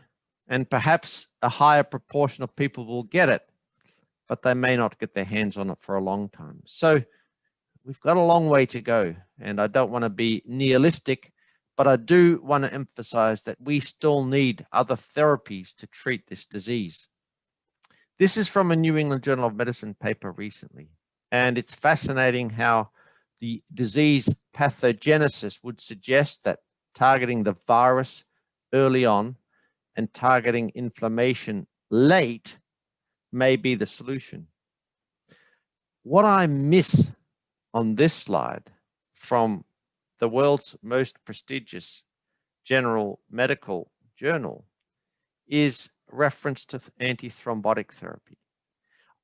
and perhaps a higher proportion of people will get it, but they may not get their hands on it for a long time. So we've got a long way to go, and I don't want to be nihilistic, but I do want to emphasize that we still need other therapies to treat this disease. This is from a New England Journal of Medicine paper recently, and it's fascinating how the disease pathogenesis would suggest that targeting the virus early on and targeting inflammation late may be the solution. What I miss on this slide from the world's most prestigious general medical journal is reference to antithrombotic therapy.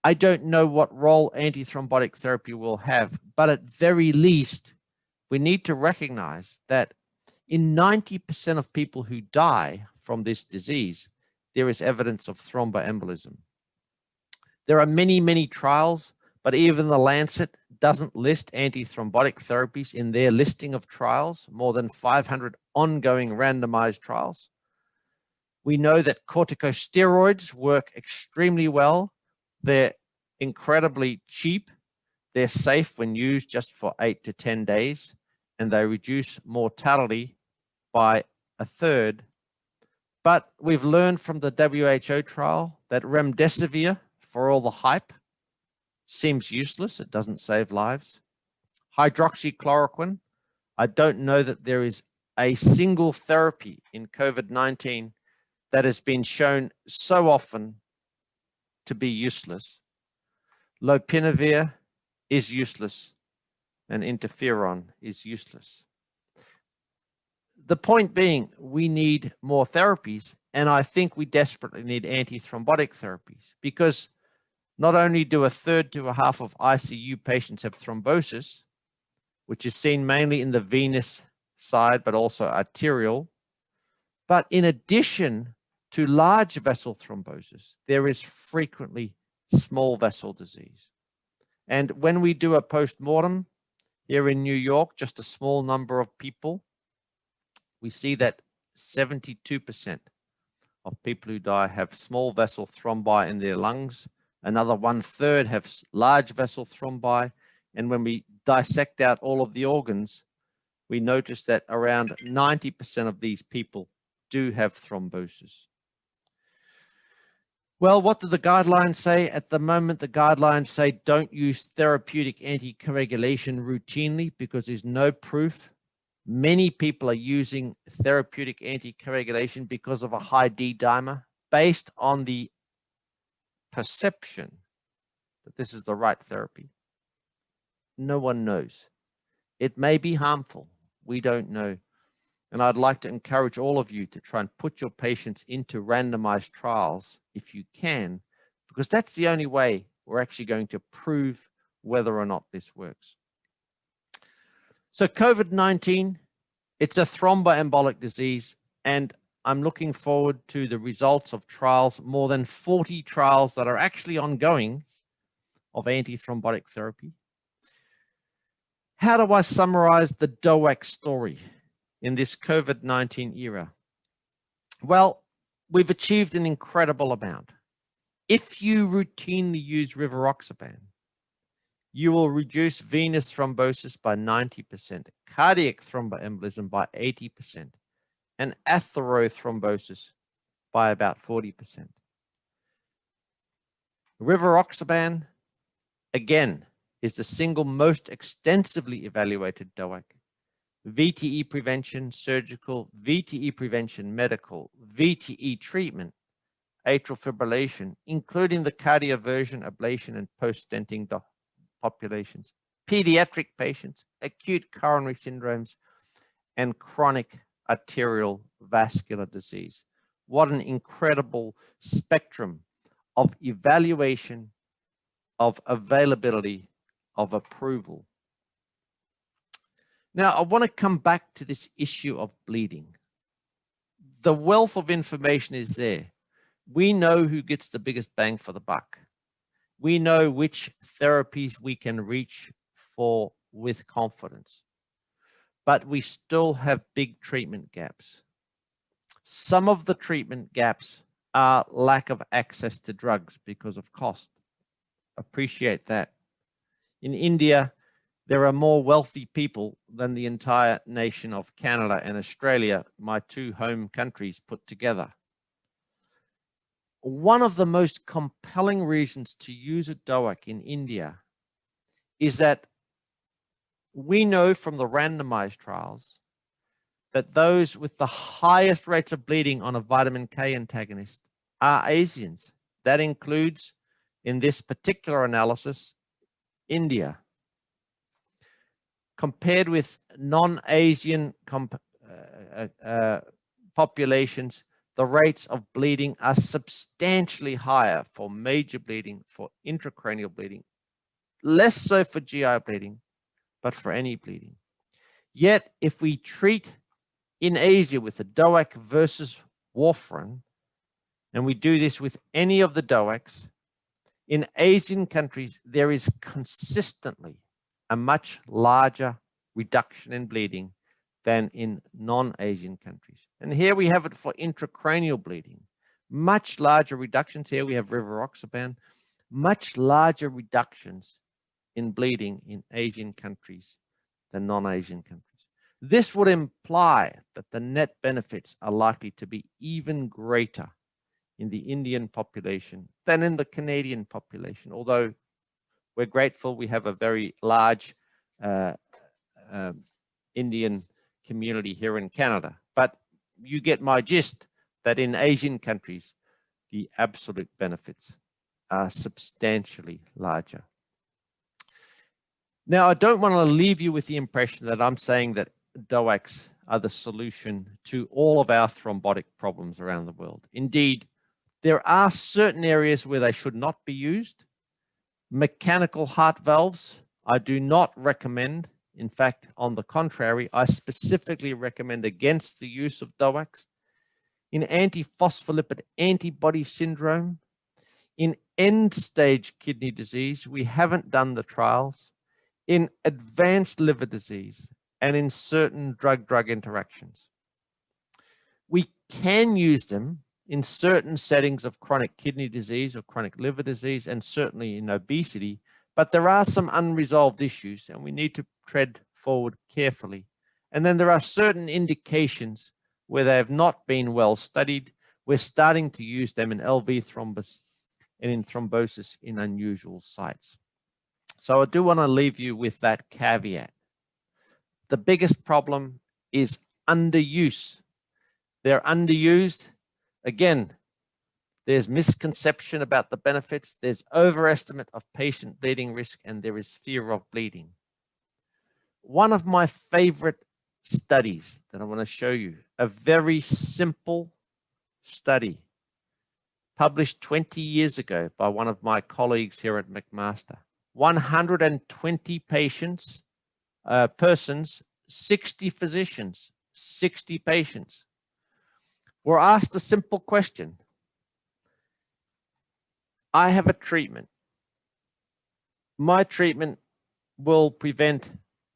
I don't know what role antithrombotic therapy will have, but at very least, we need to recognize that in 90% of people who die from this disease, there is evidence of thromboembolism. There are many, many trials, but even the Lancet doesn't list antithrombotic therapies in their listing of trials, more than 500 ongoing randomized trials. We know that corticosteroids work extremely well. They're incredibly cheap. They're safe when used just for 8 to 10 days, and they reduce mortality by a third. But we've learned from the WHO trial that remdesivir, for all the hype, seems useless. It doesn't save lives. Hydroxychloroquine, I don't know that there is a single therapy in COVID-19 that has been shown so often to be useless. Lopinavir is useless, and interferon is useless. The point being, we need more therapies, and I think we desperately need antithrombotic therapies, because not only do a third to a half of ICU patients have thrombosis, which is seen mainly in the venous side, but also arterial, but in addition to large vessel thrombosis, there is frequently small vessel disease. And when we do a post-mortem here in New York, just a small number of people, we see that 72% of people who die have small vessel thrombi in their lungs. Another 1/3 have large vessel thrombi. And when we dissect out all of the organs, we notice that around 90% of these people do have thrombosis. Well, what do the guidelines say? At the moment, the guidelines say don't use therapeutic anticoagulation routinely because there's no proof. Many people are using therapeutic anticoagulation because of a high D dimer based on the perception that this is the right therapy. No one knows. It may be harmful. We don't know. And I'd like to encourage all of you to try and put your patients into randomized trials if you can, because that's the only way we're actually going to prove whether or not this works. So COVID-19, it's a thromboembolic disease, and I'm looking forward to the results of trials, more than 40 trials that are actually ongoing of antithrombotic therapy. How do I summarize the DOAC story in this COVID-19 era? Well, we've achieved an incredible amount. If you routinely use Rivaroxaban, you will reduce venous thrombosis by 90%, cardiac thromboembolism by 80%, and atherothrombosis by about 40%. Rivaroxaban, again, is the single most extensively evaluated DOAC. VTE prevention, surgical, VTE prevention, medical, VTE treatment, atrial fibrillation, including the cardioversion, ablation, and post-stenting populations, pediatric patients, acute coronary syndromes, and chronic arterial vascular disease. What an incredible spectrum of evaluation, of availability, of approval. Now, I want to come back to this issue of bleeding. The wealth of information is there. We know who gets the biggest bang for the buck. We know which therapies we can reach for with confidence. But we still have big treatment gaps. Some of the treatment gaps are lack of access to drugs because of cost. Appreciate that. In India, there are more wealthy people than the entire nation of Canada and Australia, my two home countries put together. One of the most compelling reasons to use a DOAC in India is that we know from the randomized trials that those with the highest rates of bleeding on a vitamin K antagonist are Asians. That includes, in this particular analysis, India. Compared with non-Asian populations, the rates of bleeding are substantially higher for major bleeding, for intracranial bleeding, less so for GI bleeding, but for any bleeding. Yet, if we treat in Asia with a DOAC versus warfarin, and we do this with any of the DOACs, in Asian countries, there is consistently a much larger reduction in bleeding than in non-Asian countries. And here we have it for intracranial bleeding. Much larger reductions. Here we have Rivaroxaban, much larger reductions in bleeding in Asian countries than non-Asian countries. This would imply that the net benefits are likely to be even greater in the Indian population than in the Canadian population, although we're grateful we have a very large Indian community here in Canada. But you get my gist that in Asian countries, the absolute benefits are substantially larger. Now, I don't want to leave you with the impression that I'm saying that DOACs are the solution to all of our thrombotic problems around the world. Indeed, there are certain areas where they should not be used. Mechanical heart valves, I do not recommend. In fact, on the contrary, I specifically recommend against the use of DOACs. In antiphospholipid antibody syndrome, in end-stage kidney disease, we haven't done the trials. In advanced liver disease, and in certain drug-drug interactions. We can use them in certain settings of chronic kidney disease or chronic liver disease, and certainly in obesity, but there are some unresolved issues and we need to tread forward carefully. And then there are certain indications where they have not been well studied. We're starting to use them in LV thrombus and in thrombosis in unusual sites. So I do want to leave you with that caveat. The biggest problem is underuse. They're underused. Again, there's misconception about the benefits. There's overestimate of patient bleeding risk, and there is fear of bleeding. One of my favorite studies that I want to show you, a very simple study published 20 years ago by one of my colleagues here at McMaster. 120 patients, persons, 60 physicians, 60 patients were asked a simple question. I have a treatment. My treatment will prevent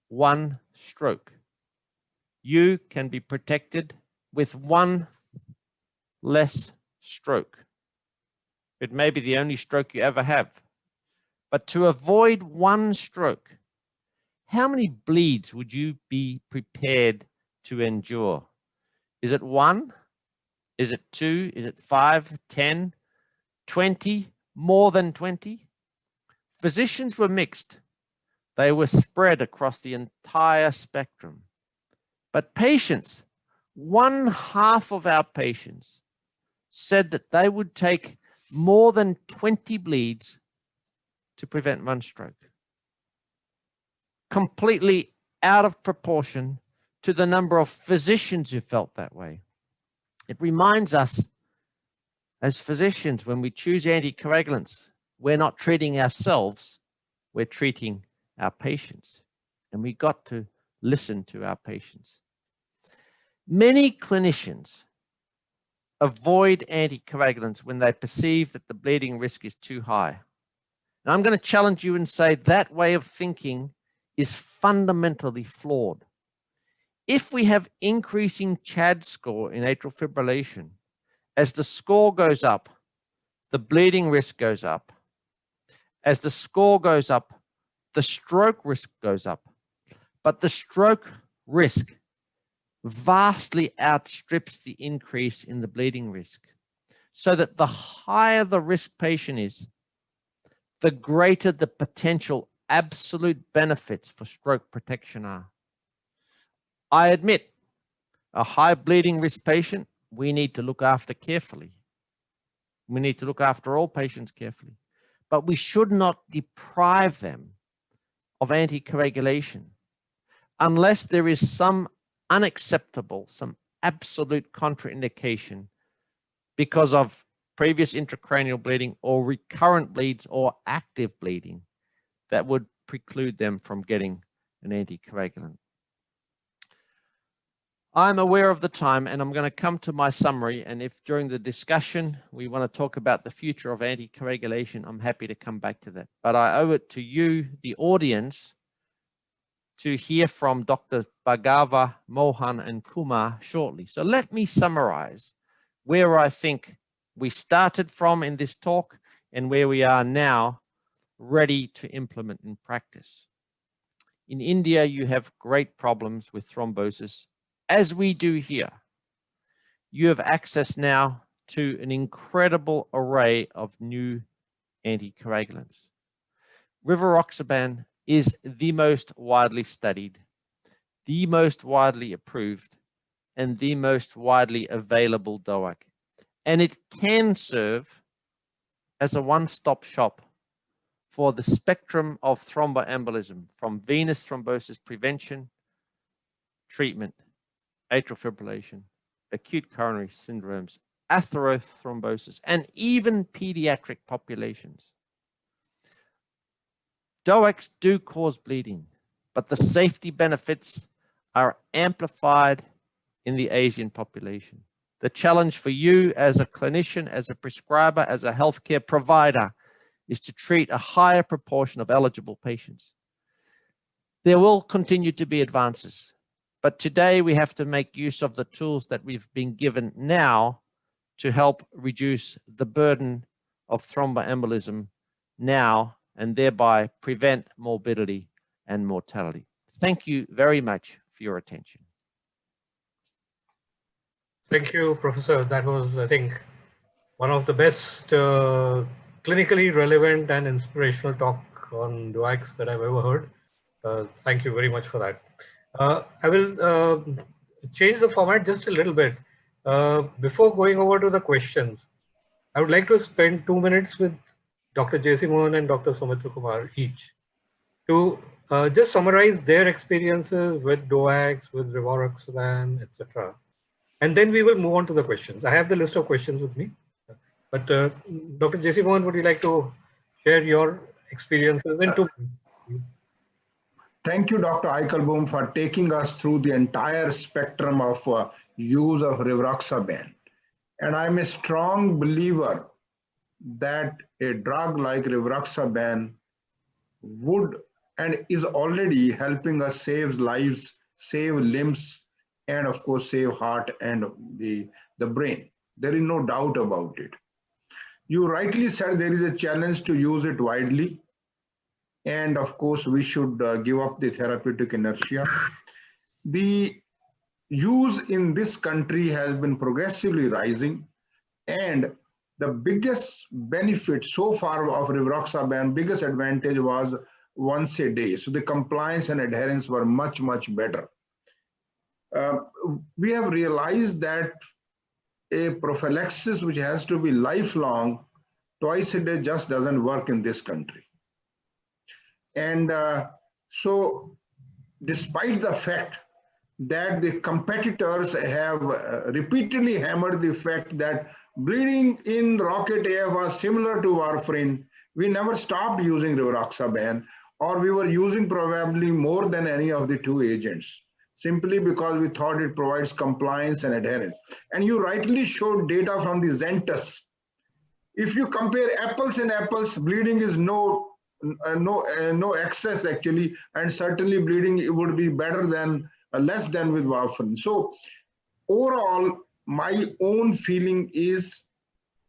one stroke. You can be protected with one less stroke. It may be the only stroke you ever have. But to avoid one stroke, how many bleeds would you be prepared to endure? Is it 1? Is it 2? Is it 5, 10, 20, more than 20? Physicians were mixed. They were spread across the entire spectrum. But patients, 1/2 of our patients said that they would take more than 20 bleeds to prevent one stroke. Completely out of proportion to the number of physicians who felt that way. It reminds us as physicians, when we choose anticoagulants, we're not treating ourselves, we're treating our patients. And we got to listen to our patients. Many clinicians avoid anticoagulants when they perceive that the bleeding risk is too high. And I'm going to challenge you and say that way of thinking is fundamentally flawed. If we have increasing CHAD score in atrial fibrillation, as the score goes up, the bleeding risk goes up. As the score goes up, the stroke risk goes up. But the stroke risk vastly outstrips the increase in the bleeding risk. So that the higher the risk patient is, the greater the potential absolute benefits for stroke protection are. I admit, a high bleeding risk patient, we need to look after carefully. We need to look after all patients carefully. But we should not deprive them of anticoagulation unless there is some unacceptable, some absolute contraindication because of previous intracranial bleeding or recurrent bleeds or active bleeding that would preclude them from getting an anticoagulant. I'm aware of the time and I'm going to come to my summary, and if during the discussion we want to talk about the future of anticoagulation, I'm happy to come back to that. But I owe it to you, the audience, to hear from Dr. Bhargava, Mohan, and Kumar shortly. So let me summarize where I think we started from in this talk and where we are now ready to implement in practice. In India, you have great problems with thrombosis, as we do here. You have access now to an incredible array of new anticoagulants. Rivaroxaban is the most widely studied, the most widely approved, and the most widely available DOAC. And it can serve as a one-stop shop for the spectrum of thromboembolism, from venous thrombosis prevention, treatment, atrial fibrillation, acute coronary syndromes, atherothrombosis, and even pediatric populations. DOACs do cause bleeding, but the safety benefits are amplified in the Asian population. The challenge for you as a clinician, as a prescriber, as a healthcare provider is to treat a higher proportion of eligible patients. There will continue to be advances, but today we have to make use of the tools that we've been given now to help reduce the burden of thromboembolism now and thereby prevent morbidity and mortality. Thank you very much for your attention. Thank you, Professor. That was, I think, one of the best clinically relevant and inspirational talk on DOACs that I've ever heard. Thank you very much for that. I will change the format just a little bit. Before going over to the questions, I would like to spend 2 minutes with Dr. J.C. Mohan and Dr. Soumitra Kumar each to just summarize their experiences with DOACs, with Rivaroxaban, etc. And then we will move on to the questions. I have the list of questions with me. But Dr. J.C. Mohan, would you like to share your experiences in 2 minutes? Thank you, Dr. Eichelbaum, for taking us through the entire spectrum of use of Rivaroxaban. And I'm a strong believer that a drug like Rivaroxaban would and is already helping us save lives, save limbs, and of course save heart and the brain. There is no doubt about it. You rightly said there is a challenge to use it widely. And of course, we should give up the therapeutic inertia. The use in this country has been progressively rising. And the biggest benefit so far of Rivaroxaban, biggest advantage was once a day. So the compliance and adherence were much, much better. We have realized that a prophylaxis which has to be lifelong, twice a day just doesn't work in this country. And so despite the fact that the competitors have repeatedly hammered the fact that bleeding in Rocket AF was similar to warfarin, we never stopped using Rivaroxaban, or we were using probably more than any of the two agents, simply because we thought it provides compliance and adherence. And you rightly showed data from the Zentus. If you compare apples and apples, bleeding is no excess actually, and certainly bleeding would be better than less than with warfarin. So overall, my own feeling is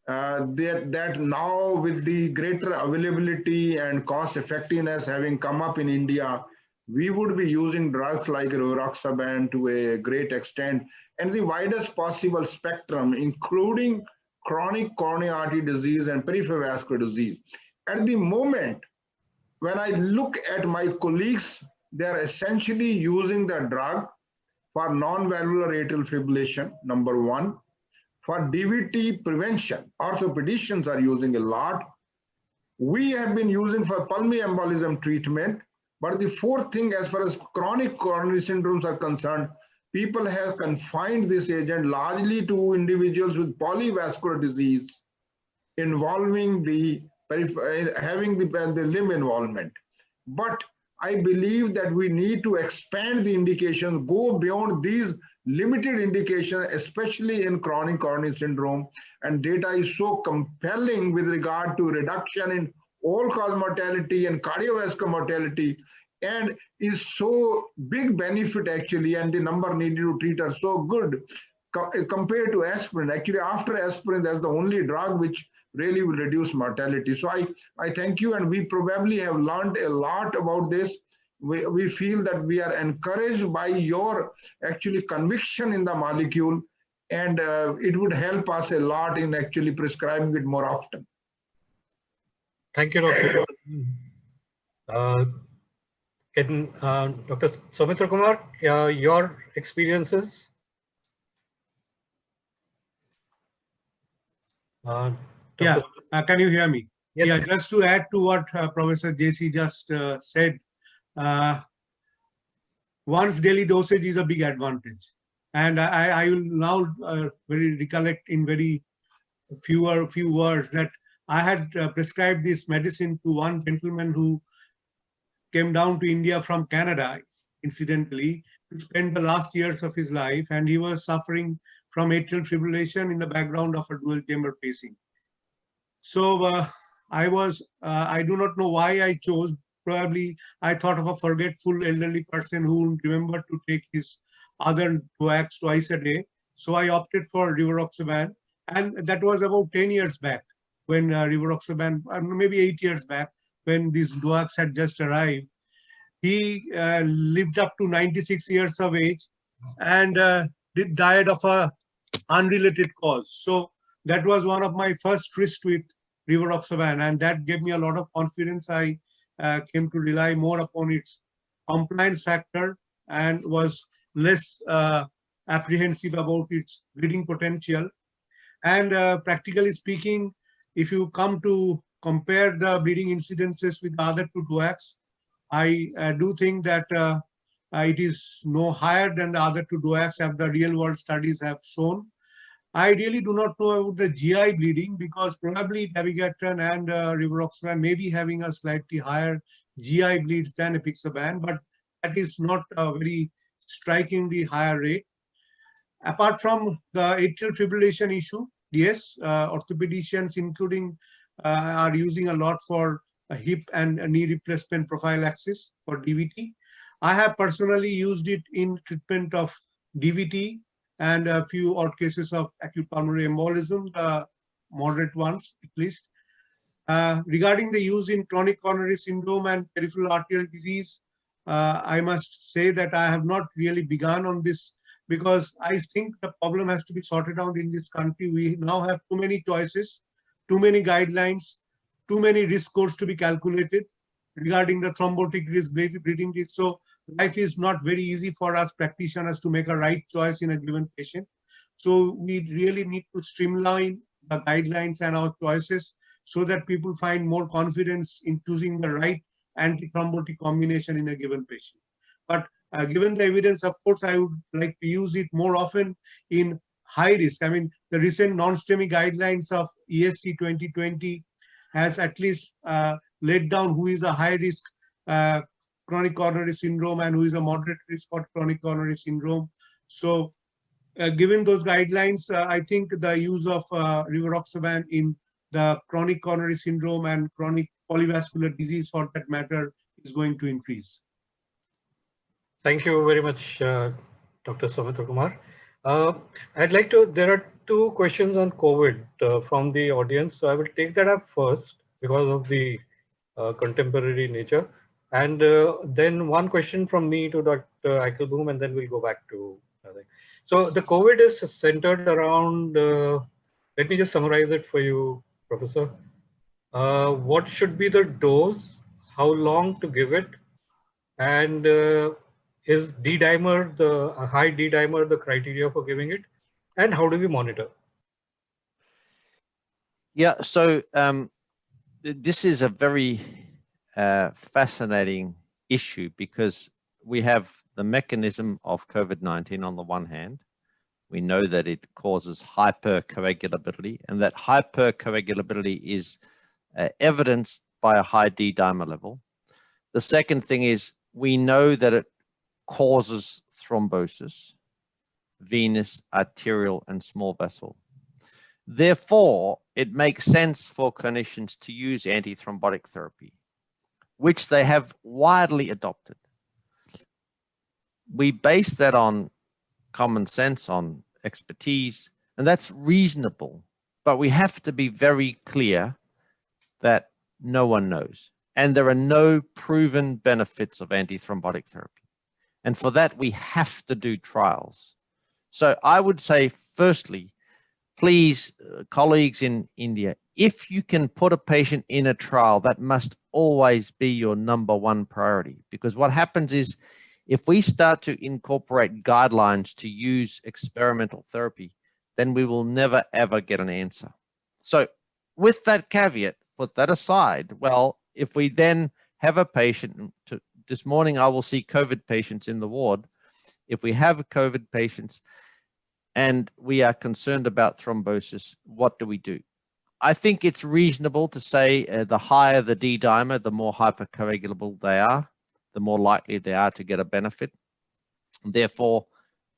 that now with the greater availability and cost effectiveness having come up in India, we would be using drugs like Rivaroxaban to a great extent and the widest possible spectrum, including chronic coronary artery disease and peripheral vascular disease. At the moment, when I look at my colleagues, they are essentially using the drug for non-valvular atrial fibrillation, number one. For DVT prevention, orthopedicians are using a lot. We have been using for pulmonary embolism treatment. But the fourth thing, as far as chronic coronary syndromes are concerned, people have confined this agent largely to individuals with polyvascular disease involving having the limb involvement. But I believe that we need to expand the indications, go beyond these limited indications, especially in chronic coronary syndrome. And data is so compelling with regard to reduction in all-cause mortality and cardiovascular mortality. and is so big benefit actually, and the number needed to treat are so good compared to aspirin. Actually, after aspirin, that's the only drug which really will reduce mortality. So I thank you, and we probably have learned a lot about this. We feel that we are encouraged by your actually conviction in the molecule, and it would help us a lot in actually prescribing it more often. Thank you, Dr. Can Dr. Soumitra Kumar, your experiences? Yeah, can you hear me? Yes. Yeah, just to add to what Professor JC just said, once daily dosage is a big advantage. And I will now very recollect in very few words that I had prescribed this medicine to one gentleman who came down to India from Canada, incidentally, to spend the last years of his life, and he was suffering from atrial fibrillation in the background of a dual chamber pacing. So I do not know why I chose. Probably I thought of a forgetful elderly person who remembered to take his other DOACs twice a day. So I opted for Rivaroxaban, and that was about 10 years back when Rivaroxaban, maybe 8 years back, when these DOACs had just arrived. He lived up to 96 years of age and died of a unrelated cause. So that was one of my first trysts with Rivaroxaban, and that gave me a lot of confidence. I came to rely more upon its compliance factor and was less apprehensive about its bleeding potential. And practically speaking, if you come to compare the bleeding incidences with the other two DOACs, I do think that it is no higher than the other two DOACs as the real world studies have shown. I really do not know about the GI bleeding because probably dabigatran and Rivaroxaban may be having a slightly higher GI bleeds than apixaban, but that is not a very strikingly higher rate. Apart from the atrial fibrillation issue, yes, orthopedicians including are using a lot for hip and knee replacement prophylaxis for DVT. I have personally used it in treatment of DVT and a few odd cases of acute pulmonary embolism, the moderate ones at least. Regarding the use in chronic coronary syndrome and peripheral arterial disease, I must say that I have not really begun on this because I think the problem has to be sorted out in this country. We now have too many choices, too many guidelines, too many risk scores to be calculated regarding the thrombotic risk, bleeding risk. So life is not very easy for us practitioners to make a right choice in a given patient. So we really need to streamline the guidelines and our choices so that people find more confidence in choosing the right antithrombotic combination in a given patient. But given the evidence, of course, I would like to use it more often in high risk. I mean, the recent non-STEMI guidelines of ESC 2020 has at least laid down who is a high risk chronic coronary syndrome and who is a moderate risk for chronic coronary syndrome. So given those guidelines, I think the use of Rivaroxaban in the chronic coronary syndrome and chronic polyvascular disease for that matter is going to increase. Thank you very much, Dr. Soumitra Kumar. I'd like to, there are two questions on COVID from the audience. So I will take that up first because of the contemporary nature. And then one question from me to Dr. Eichelboom, and then we'll go back to nothing. So the COVID is centered around, let me just summarize it for you, Professor. What should be the dose, how long to give it, and is D-dimer, a high D-dimer, the criteria for giving it, and how do we monitor? Yeah, so this is a very fascinating issue because we have the mechanism of COVID-19 on the one hand. We know that it causes hypercoagulability, and that hypercoagulability is evidenced by a high D-dimer level. The second thing is we know that it causes thrombosis, venous, arterial, and small vessel. Therefore, it makes sense for clinicians to use antithrombotic therapy. which they have widely adopted. We base that on common sense, on expertise, and that's reasonable. But we have to be very clear that no one knows. And there are no proven benefits of antithrombotic therapy. And for that, we have to do trials. So I would say, firstly, please, colleagues in India, if you can put a patient in a trial, that must always be your number one priority. Because what happens is, if we start to incorporate guidelines to use experimental therapy, then we will never, ever get an answer. So with that caveat, put that aside. Well, if we then have a patient, this morning I will see COVID patients in the ward. If we have COVID patients and we are concerned about thrombosis, what do we do? I think it's reasonable to say the higher the D dimer, the more hypercoagulable they are, the more likely they are to get a benefit. Therefore,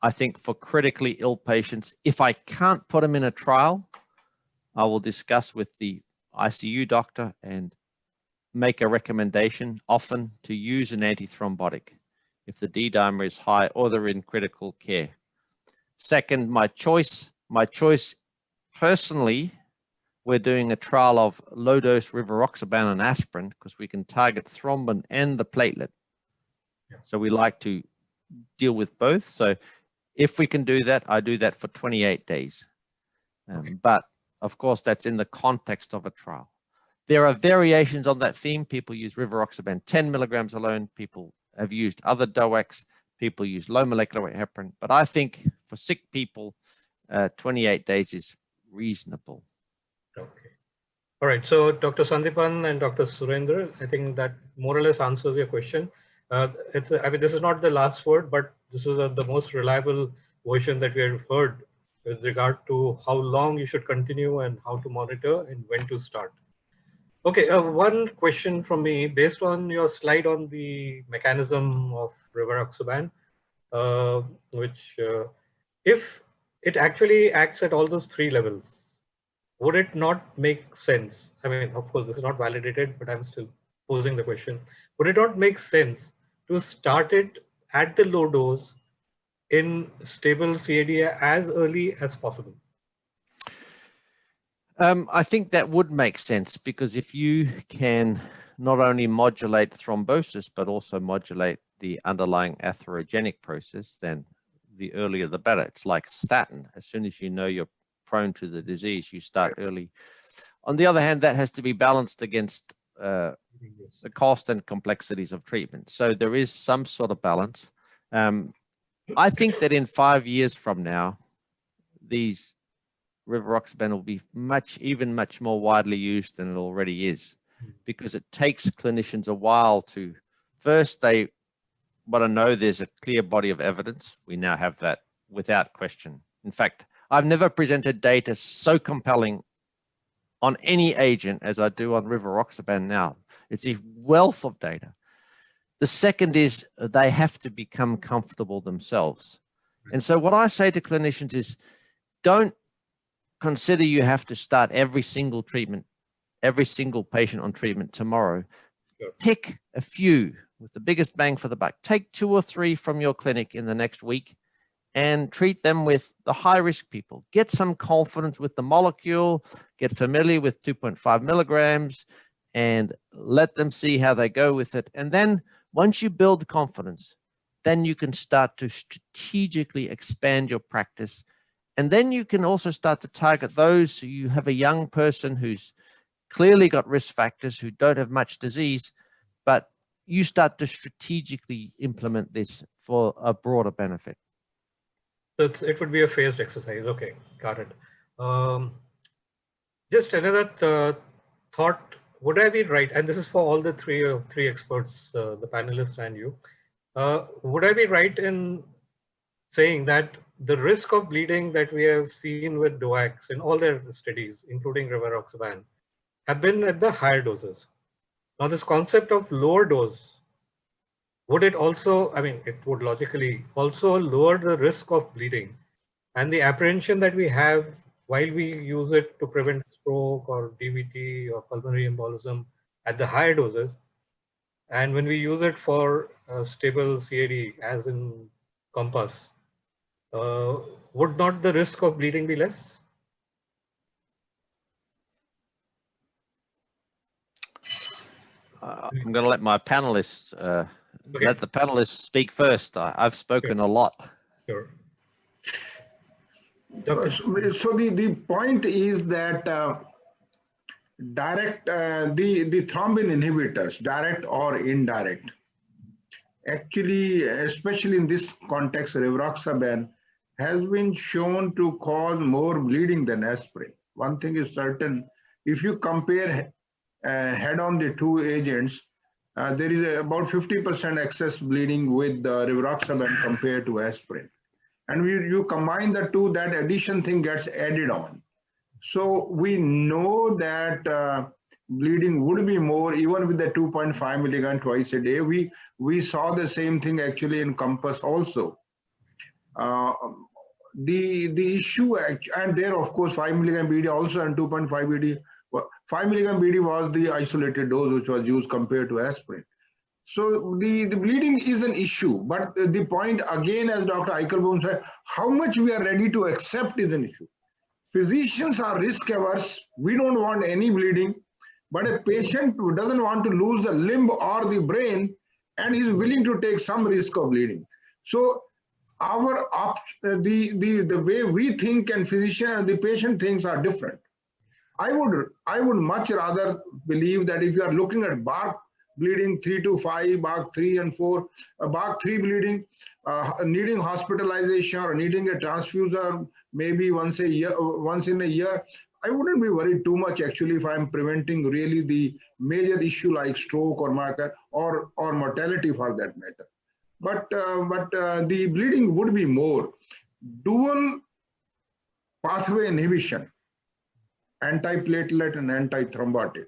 I think for critically ill patients, if I can't put them in a trial, I will discuss with the ICU doctor and make a recommendation often to use an antithrombotic if the D dimer is high or they're in critical care. Second, my choice personally, we're doing a trial of low dose Rivaroxaban and Aspirin because we can target thrombin and the platelet. Yeah. So we like to deal with both. So if we can do that, I do that for 28 days. Okay. But of course, that's in the context of a trial. There are variations on that theme. People use Rivaroxaban 10 milligrams alone. People have used other DOACs. People use low molecular weight heparin. But I think for sick people, 28 days is reasonable. Okay. All right. So Dr. Sandipan and Dr. Surendra, I think that more or less answers your question. I mean, this is not the last word, but this is the most reliable version that we have heard with regard to how long you should continue and how to monitor and when to start. Okay, one question from me, based on your slide on the mechanism of Rivaroxaban, which if it actually acts at all those three levels, would it not make sense? I mean, of course, this is not validated, but I'm still posing the question. Would it not make sense to start it at the low dose in stable CAD as early as possible? I think that would make sense, because if you can not only modulate thrombosis, but also modulate the underlying atherogenic process, then the earlier the better. It's like statin. As soon as you know you're prone to the disease, you start early. On the other hand, that has to be balanced against the cost and complexities of treatment. So there is some sort of balance. I think that in 5 years from now, these Rivaroxaban will be much more widely used than it already is, because it takes clinicians a while to first, they want to know there's a clear body of evidence. We now have that without question. In fact, I've never presented data so compelling on any agent as I do on Rivaroxaban now. It's a wealth of data. The second is they have to become comfortable themselves. And so what I say to clinicians is, don't consider you have to start every single treatment, every single patient on treatment tomorrow. Sure. Pick a few with the biggest bang for the buck. Take 2 or 3 from your clinic in the next week and treat them with the high-risk people. Get some confidence with the molecule, get familiar with 2.5 milligrams, and let them see how they go with it. And then once you build confidence, then you can start to strategically expand your practice. And then you can also start to target those who you have a young person who's clearly got risk factors, who don't have much disease, but you start to strategically implement this for a broader benefit. So it would be a phased exercise. Okay, got it. Just another thought. Would I be right? And this is for all the three experts, the panelists and you. Would I be right in saying that the risk of bleeding that we have seen with DOACs in all their studies, including Rivaroxaban, have been at the higher doses? Now, this concept of lower dose, would it also, I mean, it would logically also lower the risk of bleeding and the apprehension that we have while we use it to prevent stroke or DVT or pulmonary embolism at the higher doses. And when we use it for stable CAD, as in Compass, would not the risk of bleeding be less? I'm going to let my panelists, Okay. let the panelists speak first. I've spoken a lot. Sure. So the point is that direct the thrombin inhibitors, direct or indirect, actually, especially in this context, Rivaroxaban has been shown to cause more bleeding than aspirin. One thing is certain: if you compare head-on the two agents, there is about 50% excess bleeding with Rivaroxaban compared to aspirin. And you combine the two, that addition thing gets added on. So we know that bleeding would be more even with the 2.5 milligram twice a day. We saw the same thing actually in Compass also. The issue, and there of course 5 milligram BD also and 2.5 BD. 5 milligram BD was the isolated dose which was used compared to aspirin. So the bleeding is an issue, but the point again, as Dr. Eichelbaum said, how much we are ready to accept is an issue. Physicians are risk averse. We don't want any bleeding, but a patient who doesn't want to lose a limb or the brain and is willing to take some risk of bleeding. So the way we think and physician and the patient thinks are different. I would much rather believe that if you are looking at BARC bleeding 3 to 5, BARC 3 and 4, BARC 3 bleeding, needing hospitalization or needing a transfuser maybe once in a year, I wouldn't be worried too much actually if I'm preventing really the major issue like stroke or mortality for that matter. But the bleeding would be more. Dual pathway inhibition, antiplatelet and antithrombotic,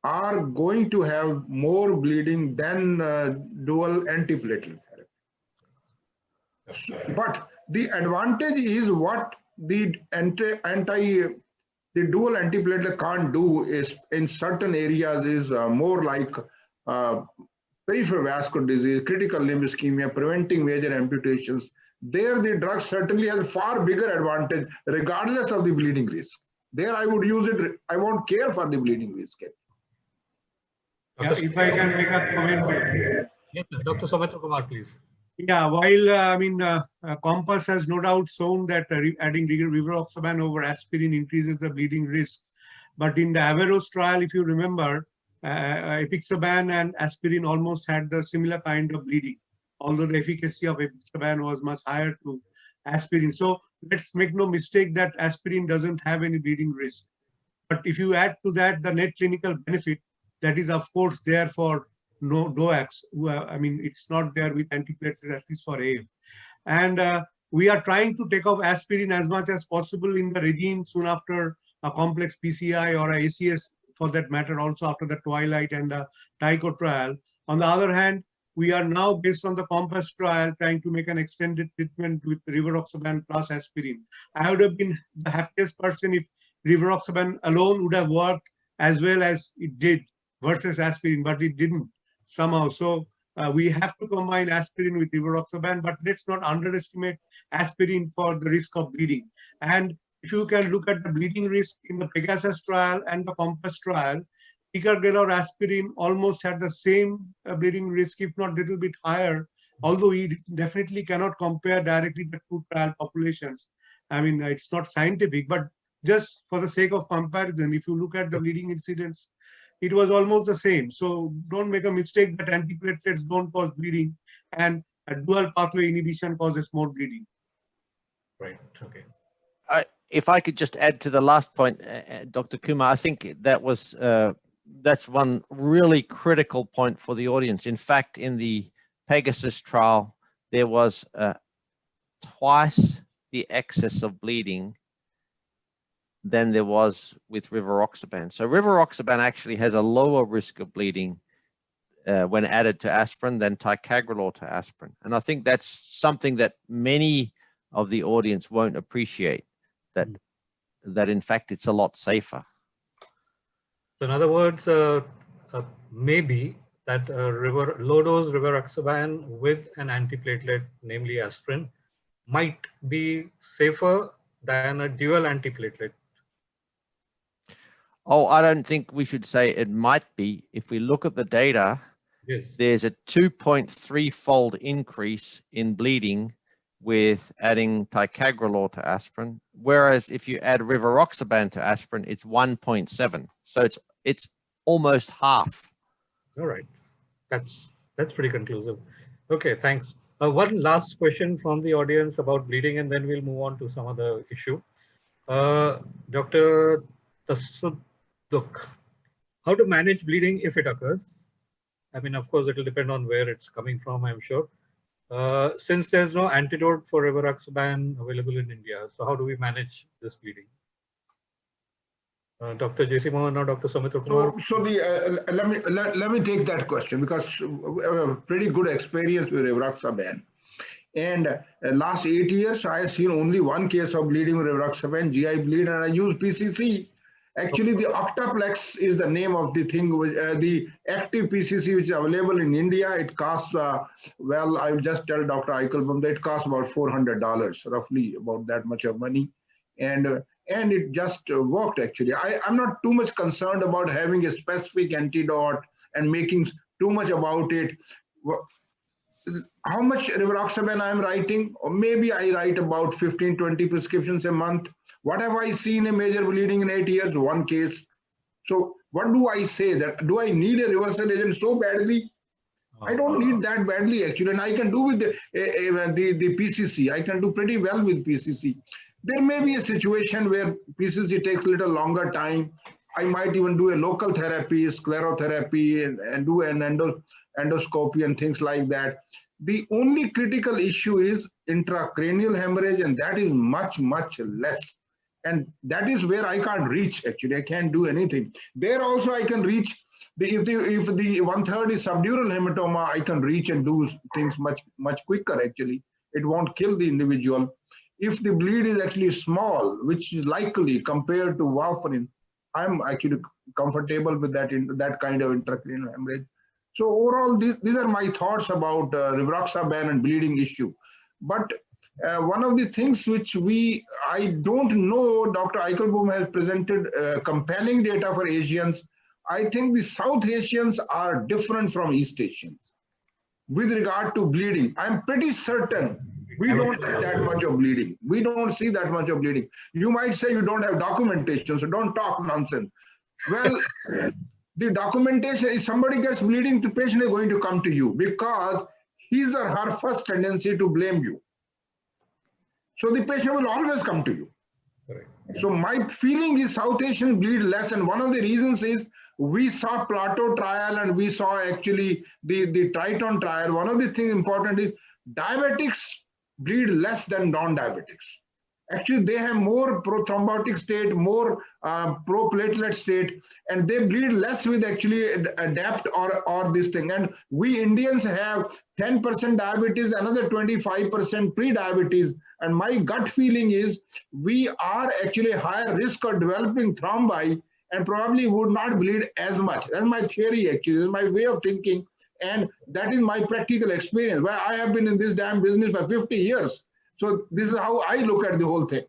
are going to have more bleeding than dual antiplatelet therapy. But the advantage is what the dual antiplatelet can't do is in certain areas is more like peripheral vascular disease, critical limb ischemia, preventing major amputations. There the drug certainly has far bigger advantage regardless of the bleeding risk. There I would use it, I won't care for the bleeding risk. Yeah, if I can make a comment there. Yes, Dr. Soumitra Kumar, please. Yeah, while Compass has no doubt shown that adding Rivaroxaban over aspirin increases the bleeding risk, but in the Adherence trial, if you remember, Apixaban and aspirin almost had the similar kind of bleeding, although the efficacy of Apixaban was much higher to aspirin. So let's make no mistake that aspirin doesn't have any bleeding risk. But if you add to that the net clinical benefit, that is of course there for no DOACs. I mean, it's not there with antiplatelets, at least for AF. And we are trying to take off aspirin as much as possible in the regime soon after a complex PCI or a ACS, for that matter, also after the Twilight and the Tycho trial. On the other hand, we are now, based on the Compass trial, trying to make an extended treatment with Rivaroxaban plus aspirin. I would have been the happiest person if Rivaroxaban alone would have worked as well as it did versus aspirin, but it didn't somehow. So we have to combine aspirin with Rivaroxaban, but let's not underestimate aspirin for the risk of bleeding. And if you can look at the bleeding risk in the Pegasus trial and the Compass trial, Ticagrelor or aspirin almost had the same bleeding risk, if not a little bit higher, although we definitely cannot compare directly the two trial populations. I mean, it's not scientific, but just for the sake of comparison, if you look at the bleeding incidence, it was almost the same. So don't make a mistake that antiplatelets don't cause bleeding and a dual pathway inhibition causes more bleeding. Right, okay. If I could just add to the last point, Dr. Kumar, I think that was that's one really critical point for the audience. In fact, in the Pegasus trial, there was twice the excess of bleeding than there was with Rivaroxaban. So Rivaroxaban actually has a lower risk of bleeding when added to aspirin than Ticagrelor to aspirin. And I think that's something that many of the audience won't appreciate, that in fact it's a lot safer. So in other words, maybe that low-dose Rivaroxaban with an antiplatelet, namely aspirin, might be safer than a dual antiplatelet? Oh, I don't think we should say it might be. If we look at the data, Yes. there's a 2.3-fold increase in bleeding with adding ticagrelor to aspirin, whereas if you add Rivaroxaban to aspirin, it's 1.7. So it's almost half. All right. That's pretty conclusive. Okay, thanks. One last question from the audience about bleeding, and then we'll move on to some other issue. Dr. Tasuduk, how to manage bleeding if it occurs? I mean, of course, it will depend on where it's coming from, I'm sure. Since there's no antidote for Rivaroxaban available in India, so how do we manage this bleeding? Dr. J.C. Mohan or Dr. Soumitra Kumar? So let me take that question, because we have a pretty good experience with Rivaroxaban. And last 8 years, I have seen only one case of bleeding with Rivaroxaban, GI bleed, and I use PCC. Actually, the Octaplex is the name of the thing, the active PCC which is available in India. It costs, well, I will just tell Dr. Eichelbaum that it costs about $400, roughly about that much of money. And it just worked, actually. I'm not too much concerned about having a specific antidote and making too much about it. How much Rivaroxaban I'm writing? Or maybe I write about 15, 20 prescriptions a month. What have I seen a major bleeding in 8 years? One case. So what do I say? That do I need a reversal agent so badly? I don't need that badly, actually. And I can do with the PCC. I can do pretty well with PCC. There may be a situation where PCC takes a little longer time. I might even do a local therapy, sclerotherapy, and do an endoscopy and things like that. The only critical issue is intracranial hemorrhage, and that is much, much less. And that is where I can't reach, actually. I can't do anything. There also I can reach, if the 1/3 is subdural hematoma, I can reach and do things much, much quicker, actually. It won't kill the individual. If the bleed is actually small, which is likely compared to warfarin, I'm actually comfortable with that kind of intracranial hemorrhage. So overall, these are my thoughts about Rivaroxaban and bleeding issue. But one of the things which I don't know, Dr. Eichelbaum has presented compelling data for Asians. I think the South Asians are different from East Asians with regard to bleeding. I'm pretty certain we don't see that much of bleeding. We don't see that much of bleeding. You might say you don't have documentation, so don't talk nonsense. Well, the documentation, if somebody gets bleeding, the patient is going to come to you because his or her first tendency to blame you. So the patient will always come to you. Correct. So my feeling is South Asians bleed less, and one of the reasons is we saw Plateau trial and we saw actually the Triton trial. One of the things important is diabetics bleed less than non-diabetics. Actually, they have more prothrombotic state, more proplatelet state, and they bleed less with actually adapt or this thing. And we Indians have 10% diabetes, another 25% pre-diabetes. And my gut feeling is we are actually higher risk of developing thrombi and probably would not bleed as much. That's my theory, actually. That's my way of thinking. And that is my practical experience. Where I have been in this damn business for 50 years. So this is how I look at the whole thing.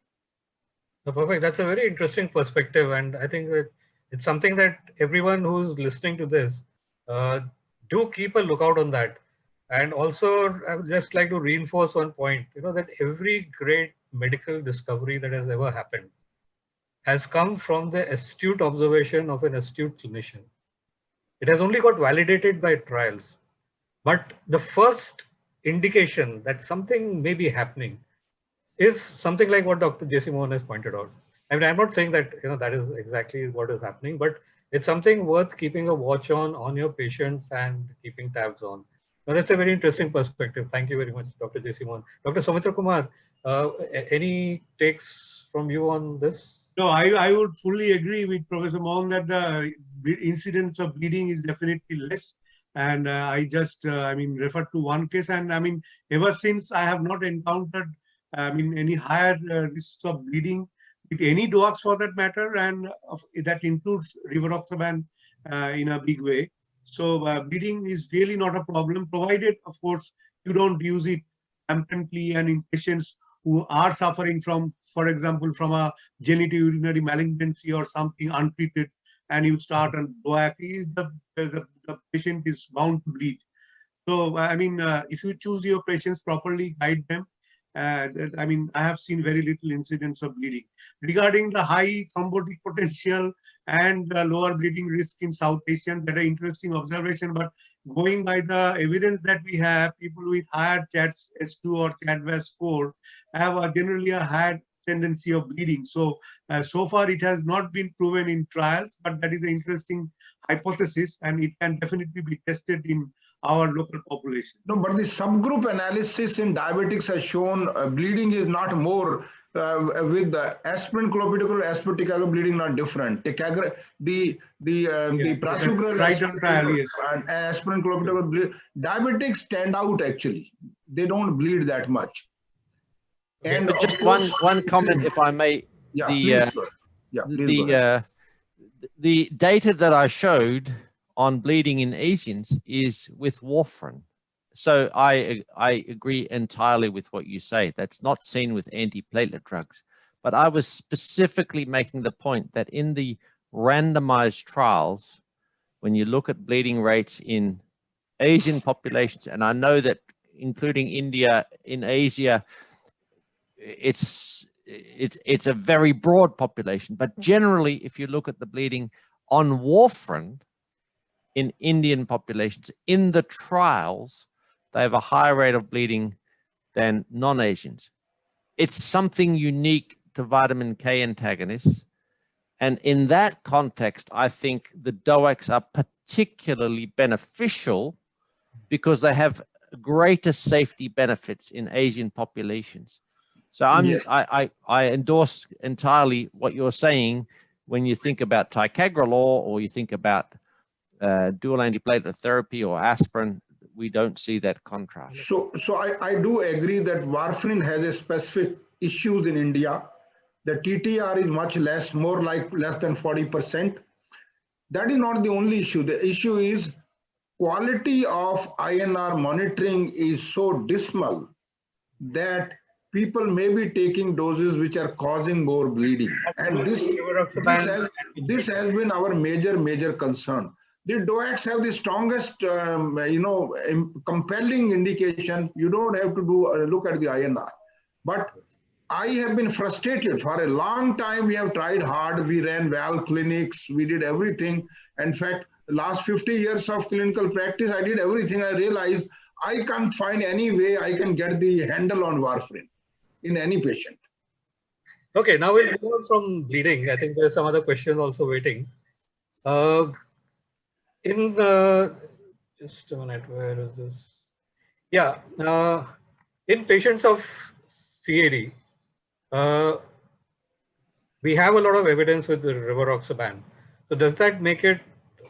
Perfect. That's a very interesting perspective. And I think that it's something that everyone who's listening to this, do keep a lookout on that. And also, I would just like to reinforce one point, that every great medical discovery that has ever happened has come from the astute observation of an astute clinician. It has only got validated by trials. But the first indication that something may be happening is something like what Dr. J.C. Mohan has pointed out. I mean, I'm not saying that that is exactly what is happening, but it's something worth keeping a watch on your patients and keeping tabs on. Now, that's a very interesting perspective. Thank you very much, Dr. J.C. Mohan. Dr. Soumitra Kumar, any takes from you on this? No, I would fully agree with Professor Mohan that the incidence of bleeding is definitely less. And I just, referred to one case. And ever since I have not encountered, any higher risks of bleeding with any drugs for that matter. And that includes Rivaroxaban in a big way. So bleeding is really not a problem, provided, of course, you don't use it rampantly and in patients who are suffering from, for example, from a genitourinary malignancy or something untreated, and you start on DOAC, the patient is bound to bleed. So, I mean, if you choose your patients properly, guide them. I mean, I have seen very little incidents of bleeding. Regarding the high thrombotic potential and lower bleeding risk in South Asian, that are interesting observation. But going by the evidence that we have, people with higher CHADS S2 or CHADS score have generally a higher tendency of bleeding. So, so far it has not been proven in trials, but that is an interesting hypothesis, and it can definitely be tested in our local population. No, but the subgroup analysis in diabetics has shown bleeding is not more with the aspirin, clopidogrel, aspirin, bleeding not different. The prasugrel, right on trial, yes. and aspirin, clopidogrel, bleed. Diabetics stand out actually. They don't bleed that much. And but just one comment, if I may. Yeah, The, please, yeah, please go ahead. The data that I showed on bleeding in Asians is with warfarin. So I agree entirely with what you say. That's not seen with antiplatelet drugs. But I was specifically making the point that in the randomized trials, when you look at bleeding rates in Asian populations, and I know that including India, in Asia, it's a very broad population. But generally, if you look at the bleeding on warfarin, in Indian populations, in the trials, they have a higher rate of bleeding than non-Asians. It's something unique to vitamin K antagonists. And in that context, I think the DOACs are particularly beneficial because they have greater safety benefits in Asian populations. So I endorse entirely what you're saying when you think about ticagrelor or you think about dual antiplatelet therapy or aspirin. We don't see that contrast. So I do agree that warfarin has a specific issues in India. The TTR is much less, more like less than 40%. That is not the only issue. The issue is quality of INR monitoring is so dismal that people may be taking doses which are causing more bleeding. And this has been our major concern. The DOACs have the strongest, compelling indication. You don't have to look at the INR. But I have been frustrated for a long time. We have tried hard. We ran valve clinics. We did everything. In fact, the last 50 years of clinical practice, I did everything. I realized I can't find any way I can get the handle on warfarin in any patient. Okay, now we'll move on from bleeding. I think there's some other questions also waiting. Just a minute, where is this? Yeah, in patients of CAD, we have a lot of evidence with the Rivaroxaban. So does that make it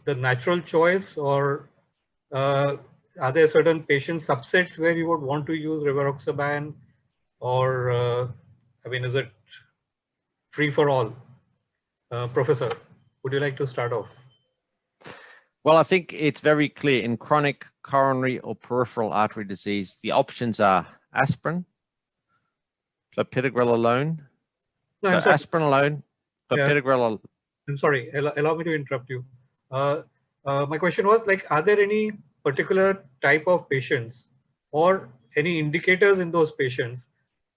the natural choice, or are there certain patient subsets where you would want to use Rivaroxaban, or I mean, is it free for all? Professor, would you like to start off? Well, I think it's very clear in chronic coronary or peripheral artery disease, the options are aspirin, clopidogrel alone, No, so aspirin alone, clopidogrel. I'm sorry, allow me to interrupt you. My question was, like, are there any particular type of patients or any indicators in those patients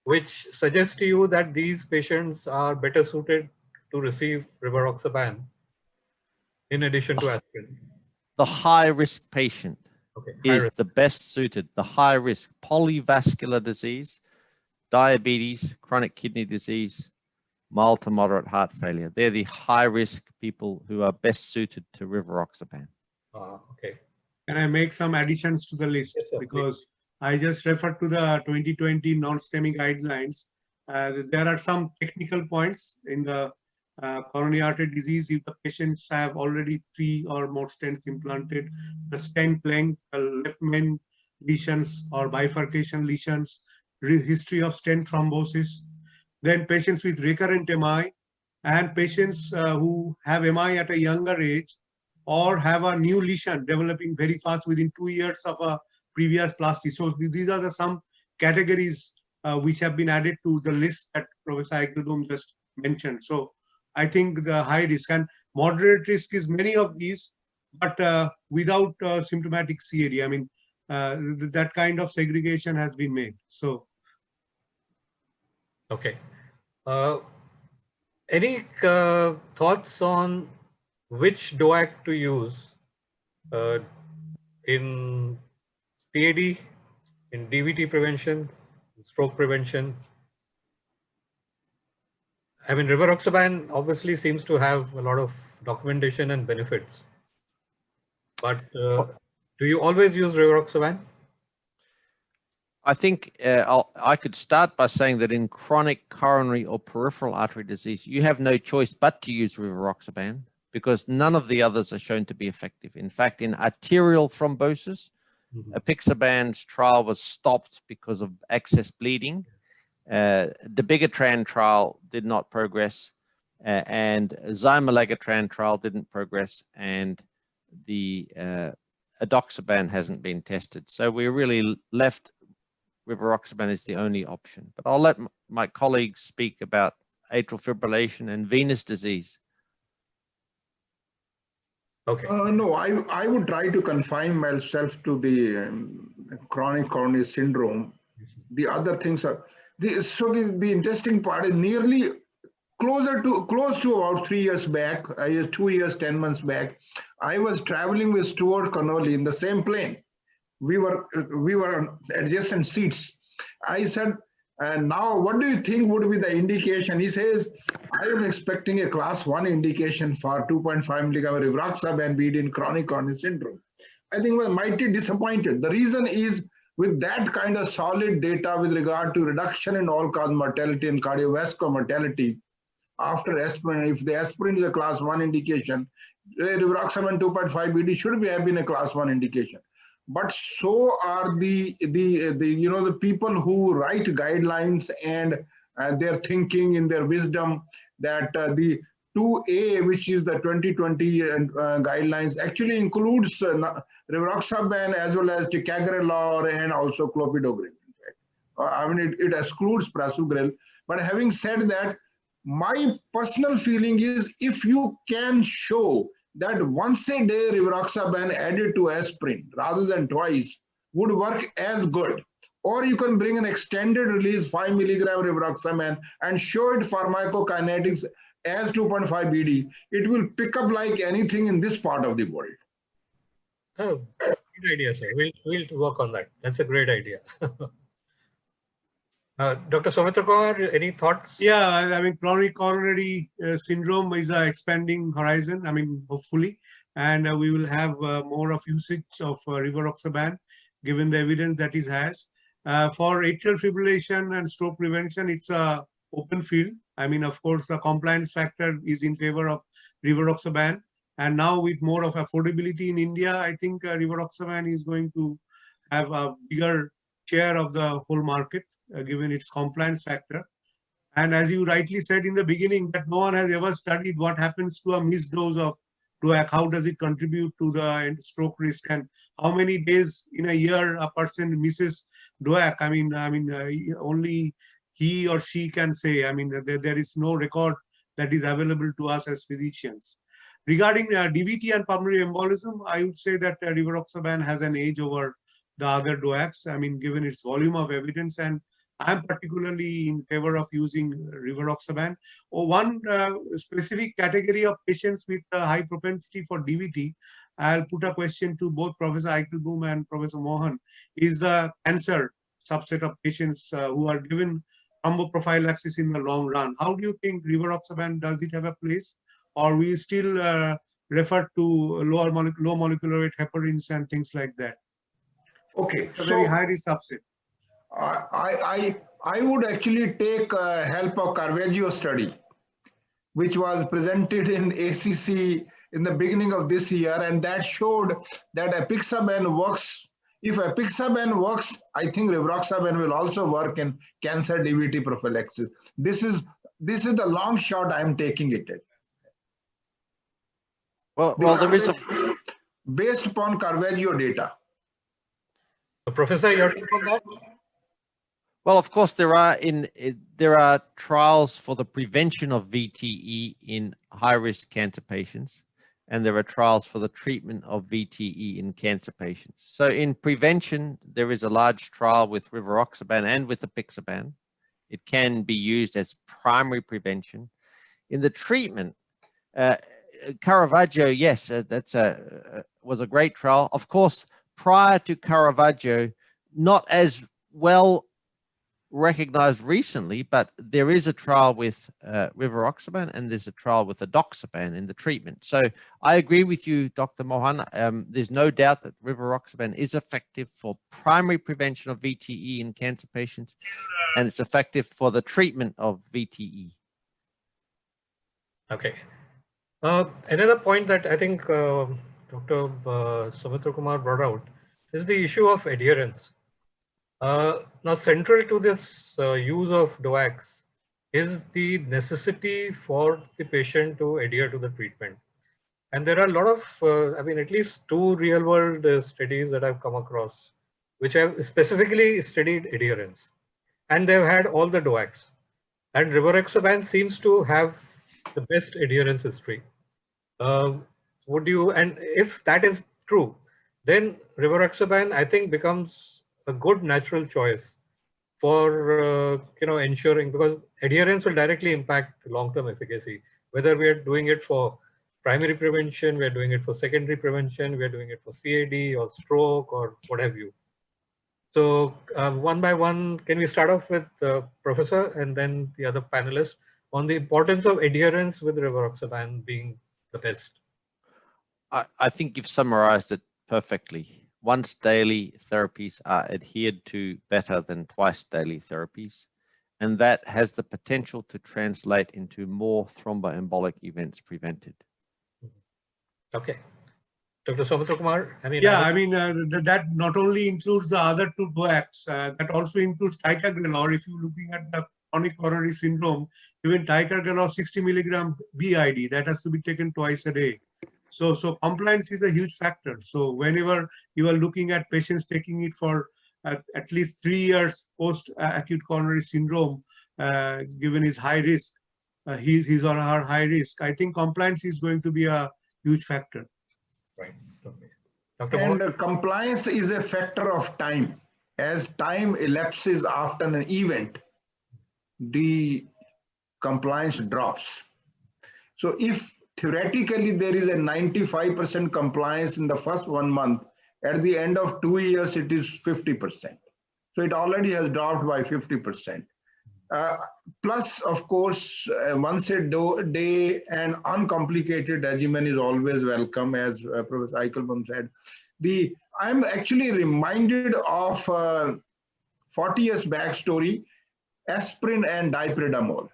which suggest to you that these patients are better suited to receive Rivaroxaban in addition to aspirin? The high-risk patient is the best suited. The high-risk polyvascular disease, diabetes, chronic kidney disease, mild to moderate heart failure. They're the high-risk people who are best suited to Rivaroxaban. Okay. Can I make some additions to the list? Yes, sir, because please. I just referred to the 2020 non-STEMI guidelines. There are some technical points in the coronary artery disease. If the patients have already 3 or more stents implanted, the stent length, left main lesions or bifurcation lesions, history of stent thrombosis, then patients with recurrent MI, and patients who have MI at a younger age, or have a new lesion developing very fast within 2 years of a previous plastic. So these are some categories which have been added to the list that Professor Eichelbaum just mentioned. So I think the high risk and moderate risk is many of these, but without symptomatic CAD. I mean, that kind of segregation has been made. So, okay. Any thoughts on which DOAC to use in CAD, in DVT prevention, stroke prevention? I mean, Rivaroxaban obviously seems to have a lot of documentation and benefits, but do you always use Rivaroxaban? I think I could start by saying that in chronic coronary or peripheral artery disease, you have no choice but to use Rivaroxaban because none of the others are shown to be effective. In fact, in arterial thrombosis, Apixaban's trial was stopped because of excess bleeding. The Bigatran trial did not progress, and Zymeworks trial didn't progress, and the Adoxaban hasn't been tested. So we're really left. Rivaroxaban is the only option. But I'll let my colleagues speak about atrial fibrillation and venous disease. Okay. No, I would try to confine myself to the chronic coronary syndrome. The other things are the interesting part is nearly close to about 3 years back, 2 years, 10 months back, I was traveling with Stuart Connolly in the same plane. We were on adjacent seats. I said, now what do you think would be the indication? He says, I am expecting a class 1 indication for 2.5 milligram Rivaroxaban BD in chronic coronary syndrome. I think we're mighty disappointed. The reason is with that kind of solid data with regard to reduction in all-cause mortality and cardiovascular mortality after aspirin, if the aspirin is a class 1 indication, Rivaroxaban 2.5 BD should have been a class 1 indication. But so are the people who write guidelines and their thinking in their wisdom that the 2A, which is the 2020 guidelines, actually includes Rivaroxaban as well as ticagrelor and also clopidogrel. In fact, I mean it excludes prasugrel. But having said that, my personal feeling is if you can show that once a day Rivaroxaban added to aspirin rather than twice would work as good, or you can bring an extended release 5 milligram Rivaroxaban and show it pharmacokinetics as 2.5 BD, it will pick up like anything in this part of the world. Oh, good idea, sir. We'll work on that. That's a great idea. Dr. Soumitra, any thoughts? Yeah, I mean, chronic coronary syndrome is an expanding horizon, I mean, hopefully, and we will have more of usage of Rivaroxaban, given the evidence that it has. For atrial fibrillation and stroke prevention, it's a open field. I mean, of course, the compliance factor is in favor of Rivaroxaban, and now with more of affordability in India, I think Rivaroxaban is going to have a bigger share of the whole market, given its compliance factor. And as you rightly said in the beginning, that no one has ever studied what happens to a missed dose of DOAC, how does it contribute to the stroke risk, and how many days in a year a person misses DOAC. I mean, only he or she can say. I mean, there is no record that is available to us as physicians. Regarding DVT and pulmonary embolism, I would say that Rivaroxaban has an edge over the other DOACs. I mean, given its volume of evidence, and I'm particularly in favor of using Rivaroxaban. One specific category of patients with high propensity for DVT, I'll put a question to both Professor Eichelbaum and Professor Mohan, is the cancer subset of patients who are given thromboprophylaxis in the long run. How do you think Rivaroxaban, does it have a place? Or we still refer to low molecular weight heparins and things like that? Okay, it's a very high risk subset. I would actually take help of Caravaggio study, which was presented in ACC in the beginning of this year, and that showed that Apixaban works. If Apixaban works, I think Rivaroxaban will also work in cancer DVT prophylaxis. This is the long shot I'm taking it at. Well, there is a. Based upon Caravaggio data. Professor, your take on that? Well, of course, there are trials for the prevention of VTE in high-risk cancer patients, and there are trials for the treatment of VTE in cancer patients. So in prevention, there is a large trial with Rivaroxaban and with apixaban. It can be used as primary prevention. In the treatment, Caravaggio, yes, was a great trial. Of course, prior to Caravaggio, not as well recognized recently, but there is a trial with Rivaroxaban and there's a trial with Adoxaban in the treatment. So I agree with you, Dr. Mohan. There's no doubt that Rivaroxaban is effective for primary prevention of VTE in cancer patients, and it's effective for the treatment of VTE. Okay. Another point that I think Dr. Soumitra Kumar brought out is the issue of adherence. Now, central to this use of DOACs is the necessity for the patient to adhere to the treatment. And there are a lot of, I mean, at least 2 real-world studies that I've come across, which have specifically studied adherence. And they've had all the DOACs. And Rivaroxaban seems to have the best adherence history. Would you, and if that is true, then Rivaroxaban, I think, becomes a good natural choice for ensuring, because adherence will directly impact long-term efficacy. Whether we are doing it for primary prevention, we are doing it for secondary prevention, we are doing it for CAD or stroke or what have you. So one by one, can we start off with Professor and then the other panelists on the importance of adherence with Rivaroxaban being the best? I think you've summarized it perfectly. Once daily therapies are adhered to better than twice daily therapies, and that has the potential to translate into more thromboembolic events prevented. Okay. Dr. Soumitra Kumar, I mean, that not only includes the other 2 DOACs, that also includes ticagrelor. If you're looking at the chronic coronary syndrome, even ticagrelor 60 milligram BID, that has to be taken twice a day. So compliance is a huge factor. So whenever you are looking at patients taking it for at least 3 years post acute coronary syndrome, given his high risk, his or her high risk, I think compliance is going to be a huge factor. Right. Okay. And compliance is a factor of time. As time elapses after an event, the compliance drops. So if theoretically there is a 95% compliance in the first 1 month, at the end of 2 years, it is 50%. So it already has dropped by 50%. Plus, of course, once a day and uncomplicated regimen is always welcome, as Professor Eichelbaum said. I'm actually reminded of 40 years back story, aspirin and dipyridamole.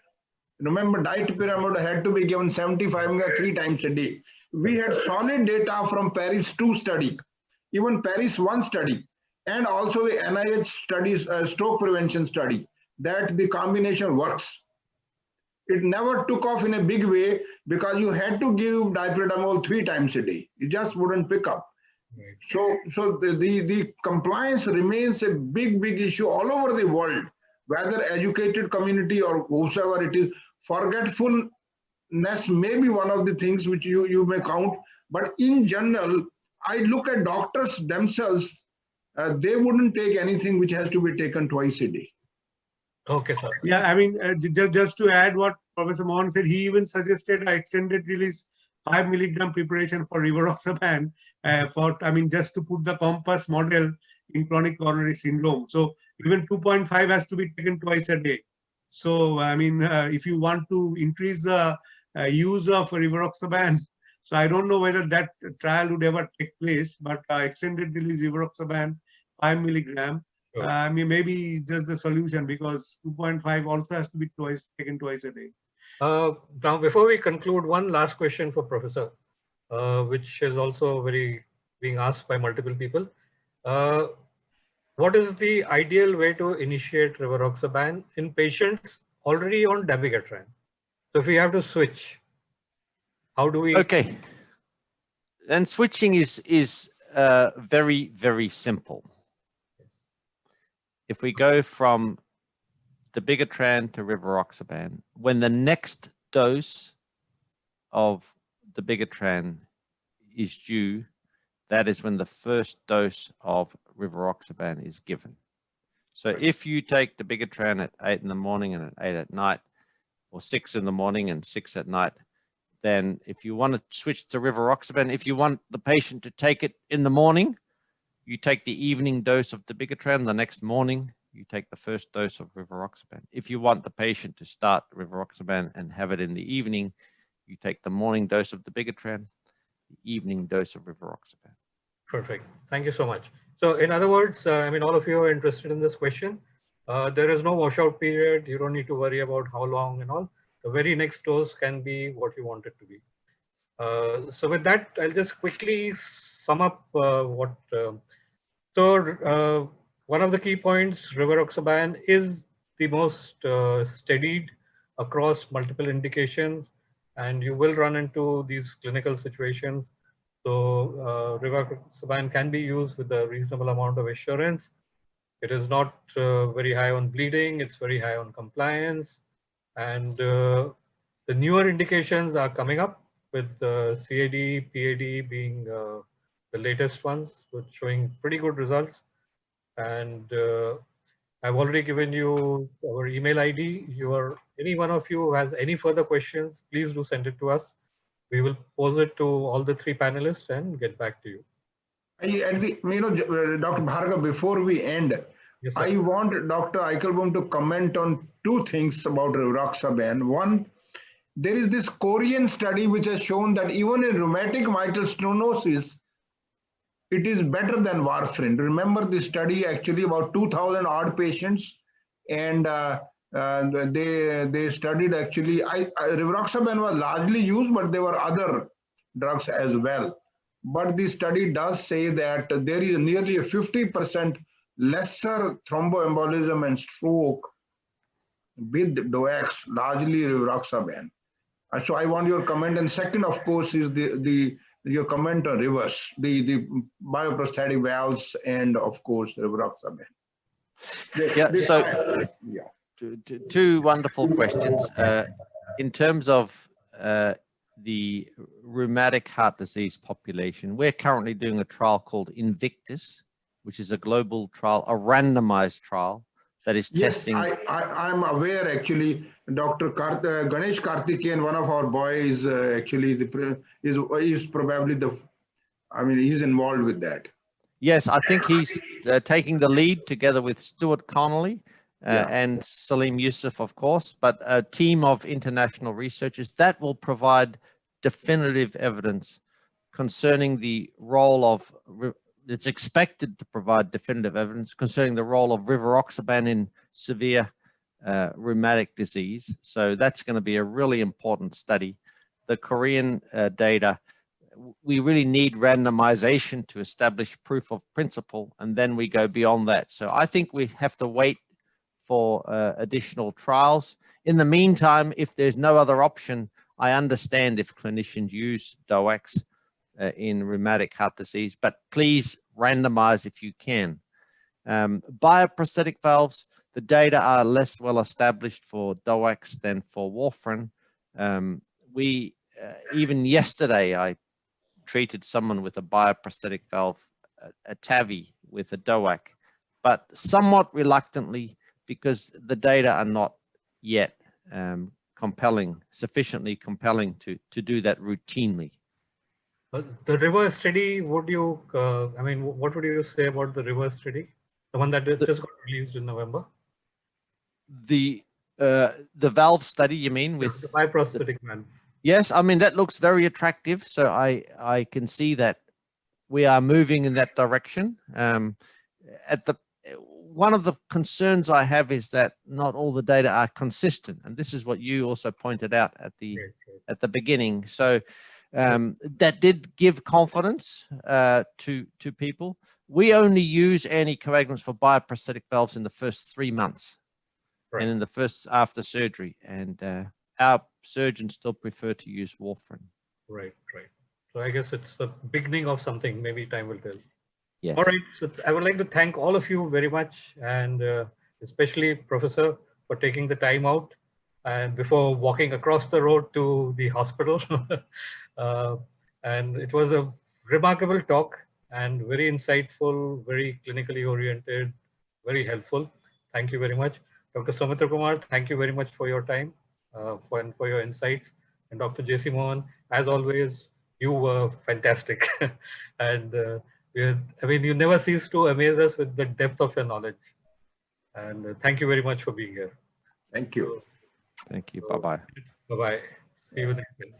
Remember, dipyridamole had to be given 75 mg 3 times a day. We had solid data from Paris 2 study, even Paris 1 study, and also the NIH studies, stroke prevention study, that the combination works. It never took off in a big way because you had to give dipyridamole 3 times a day. It just wouldn't pick up. Right. So the compliance remains a big issue all over the world, whether educated community or whosoever it is. Forgetfulness may be one of the things which you may count, but in general, I look at doctors themselves, they wouldn't take anything which has to be taken twice a day. Okay, sir. Yeah, I mean, just to add what Professor Mohan said, he even suggested an extended release 5 milligram preparation for Rivaroxaban just to put the compass model in chronic coronary syndrome. So even 2.5 has to be taken twice a day. So, I mean, if you want to increase the use of Rivaroxaban, so I don't know whether that trial would ever take place, but extended release Rivaroxaban 5 milligram, I mean, maybe just the solution, because 2.5 also has to be taken twice a day. Now, before we conclude, one last question for Professor, which is also being asked by multiple people. What is the ideal way to initiate Rivaroxaban in patients already on dabigatran? So if we have to switch, how do we? Okay. And switching is very, very simple. If we go from dabigatran to Rivaroxaban, when the next dose of dabigatran is due, that is when the first dose of Rivaroxaban is given. So if you take dabigatran at 8 in the morning and at 8 at night, or 6 in the morning and 6 at night, then if you want to switch to Rivaroxaban, if you want the patient to take it in the morning, you take the evening dose of dabigatran. The next morning, you take the first dose of Rivaroxaban. If you want the patient to start Rivaroxaban and have it in the evening, you take the morning dose of dabigatran, the evening dose of Rivaroxaban. Perfect. Thank you so much. So in other words, I mean, all of you are interested in this question. There is no washout period. You don't need to worry about how long and all. The very next dose can be what you want it to be. So with that, I'll just quickly sum up one of the key points, Rivaroxaban is the most studied across multiple indications, and you will run into these clinical situations. So Rivaroxaban can be used with a reasonable amount of assurance. It is not very high on bleeding. It's very high on compliance. And the newer indications are coming up with CAD, PAD being the latest ones, with showing pretty good results. And I've already given you our email ID. Any one of you who has any further questions, please do send it to us. We will pose it to all the 3 panelists and get back to you. Dr. Bhargav, before we end, Yes, I want Dr. Eichelbaum to comment on 2 things about Rivaroxaban. One, there is this Korean study which has shown that even in rheumatic mitral stenosis, it is better than warfarin. Remember the study, actually about 2,000 odd patients, and they studied actually, Rivaroxaban was largely used, but there were other drugs as well. But the study does say that there is nearly a 50% lesser thromboembolism and stroke with DOACs, largely Rivaroxaban. So I want your comment. And second, of course, is your comment on reverse, the bioprosthetic valves, and of course Rivaroxaban. Two wonderful questions. In terms of the rheumatic heart disease population, we're currently doing a trial called Invictus, which is a global trial, a randomized trial that is testing. I'm aware, actually. Dr. Ganesh Karthikeyan, one of our boys, actually is probably he's involved with that. Yes, I think he's taking the lead together with Stuart Connolly and Salim Yusuf, of course, but a team of international researchers that will provide definitive evidence concerning the role of, it's expected to provide definitive evidence concerning the role of Rivaroxaban in severe rheumatic disease. So that's going to be a really important study. The Korean data, we really need randomization to establish proof of principle, and then we go beyond that. So I think we have to wait for additional trials. In the meantime, if there's no other option, I understand if clinicians use DOACs in rheumatic heart disease, but please randomize if you can. Bioprosthetic valves, the data are less well established for DOACs than for warfarin. Even yesterday, I treated someone with a bioprosthetic valve, a TAVI with a DOAC, but somewhat reluctantly because the data are not yet sufficiently compelling to do that routinely. The reverse study, what would you say about the reverse study? The one that just got released in November? The valve study, you mean? With the bioprosthetic valve. Yes, I mean, that looks very attractive. So I can see that we are moving in that direction. One of the concerns I have is that not all the data are consistent. And this is what you also pointed out at the beginning. So that did give confidence to people. We only use anticoagulants for bioprosthetic valves in the first 3 months and in the first after surgery. And our surgeons still prefer to use warfarin. Right. So I guess it's the beginning of something. Maybe time will tell. Yes. All right. So I would like to thank all of you very much, and especially Professor for taking the time out and before walking across the road to the hospital. And it was a remarkable talk and very insightful, very clinically oriented, very helpful. Thank you very much. Dr. Soumitra Kumar, thank you very much for your time and for your insights. And Dr. J.C. Mohan, as always, you were fantastic. And I mean, you never cease to amaze us with the depth of your knowledge. And thank you very much for being here. Thank you. Thank you. Bye-bye. Bye-bye. See you next time.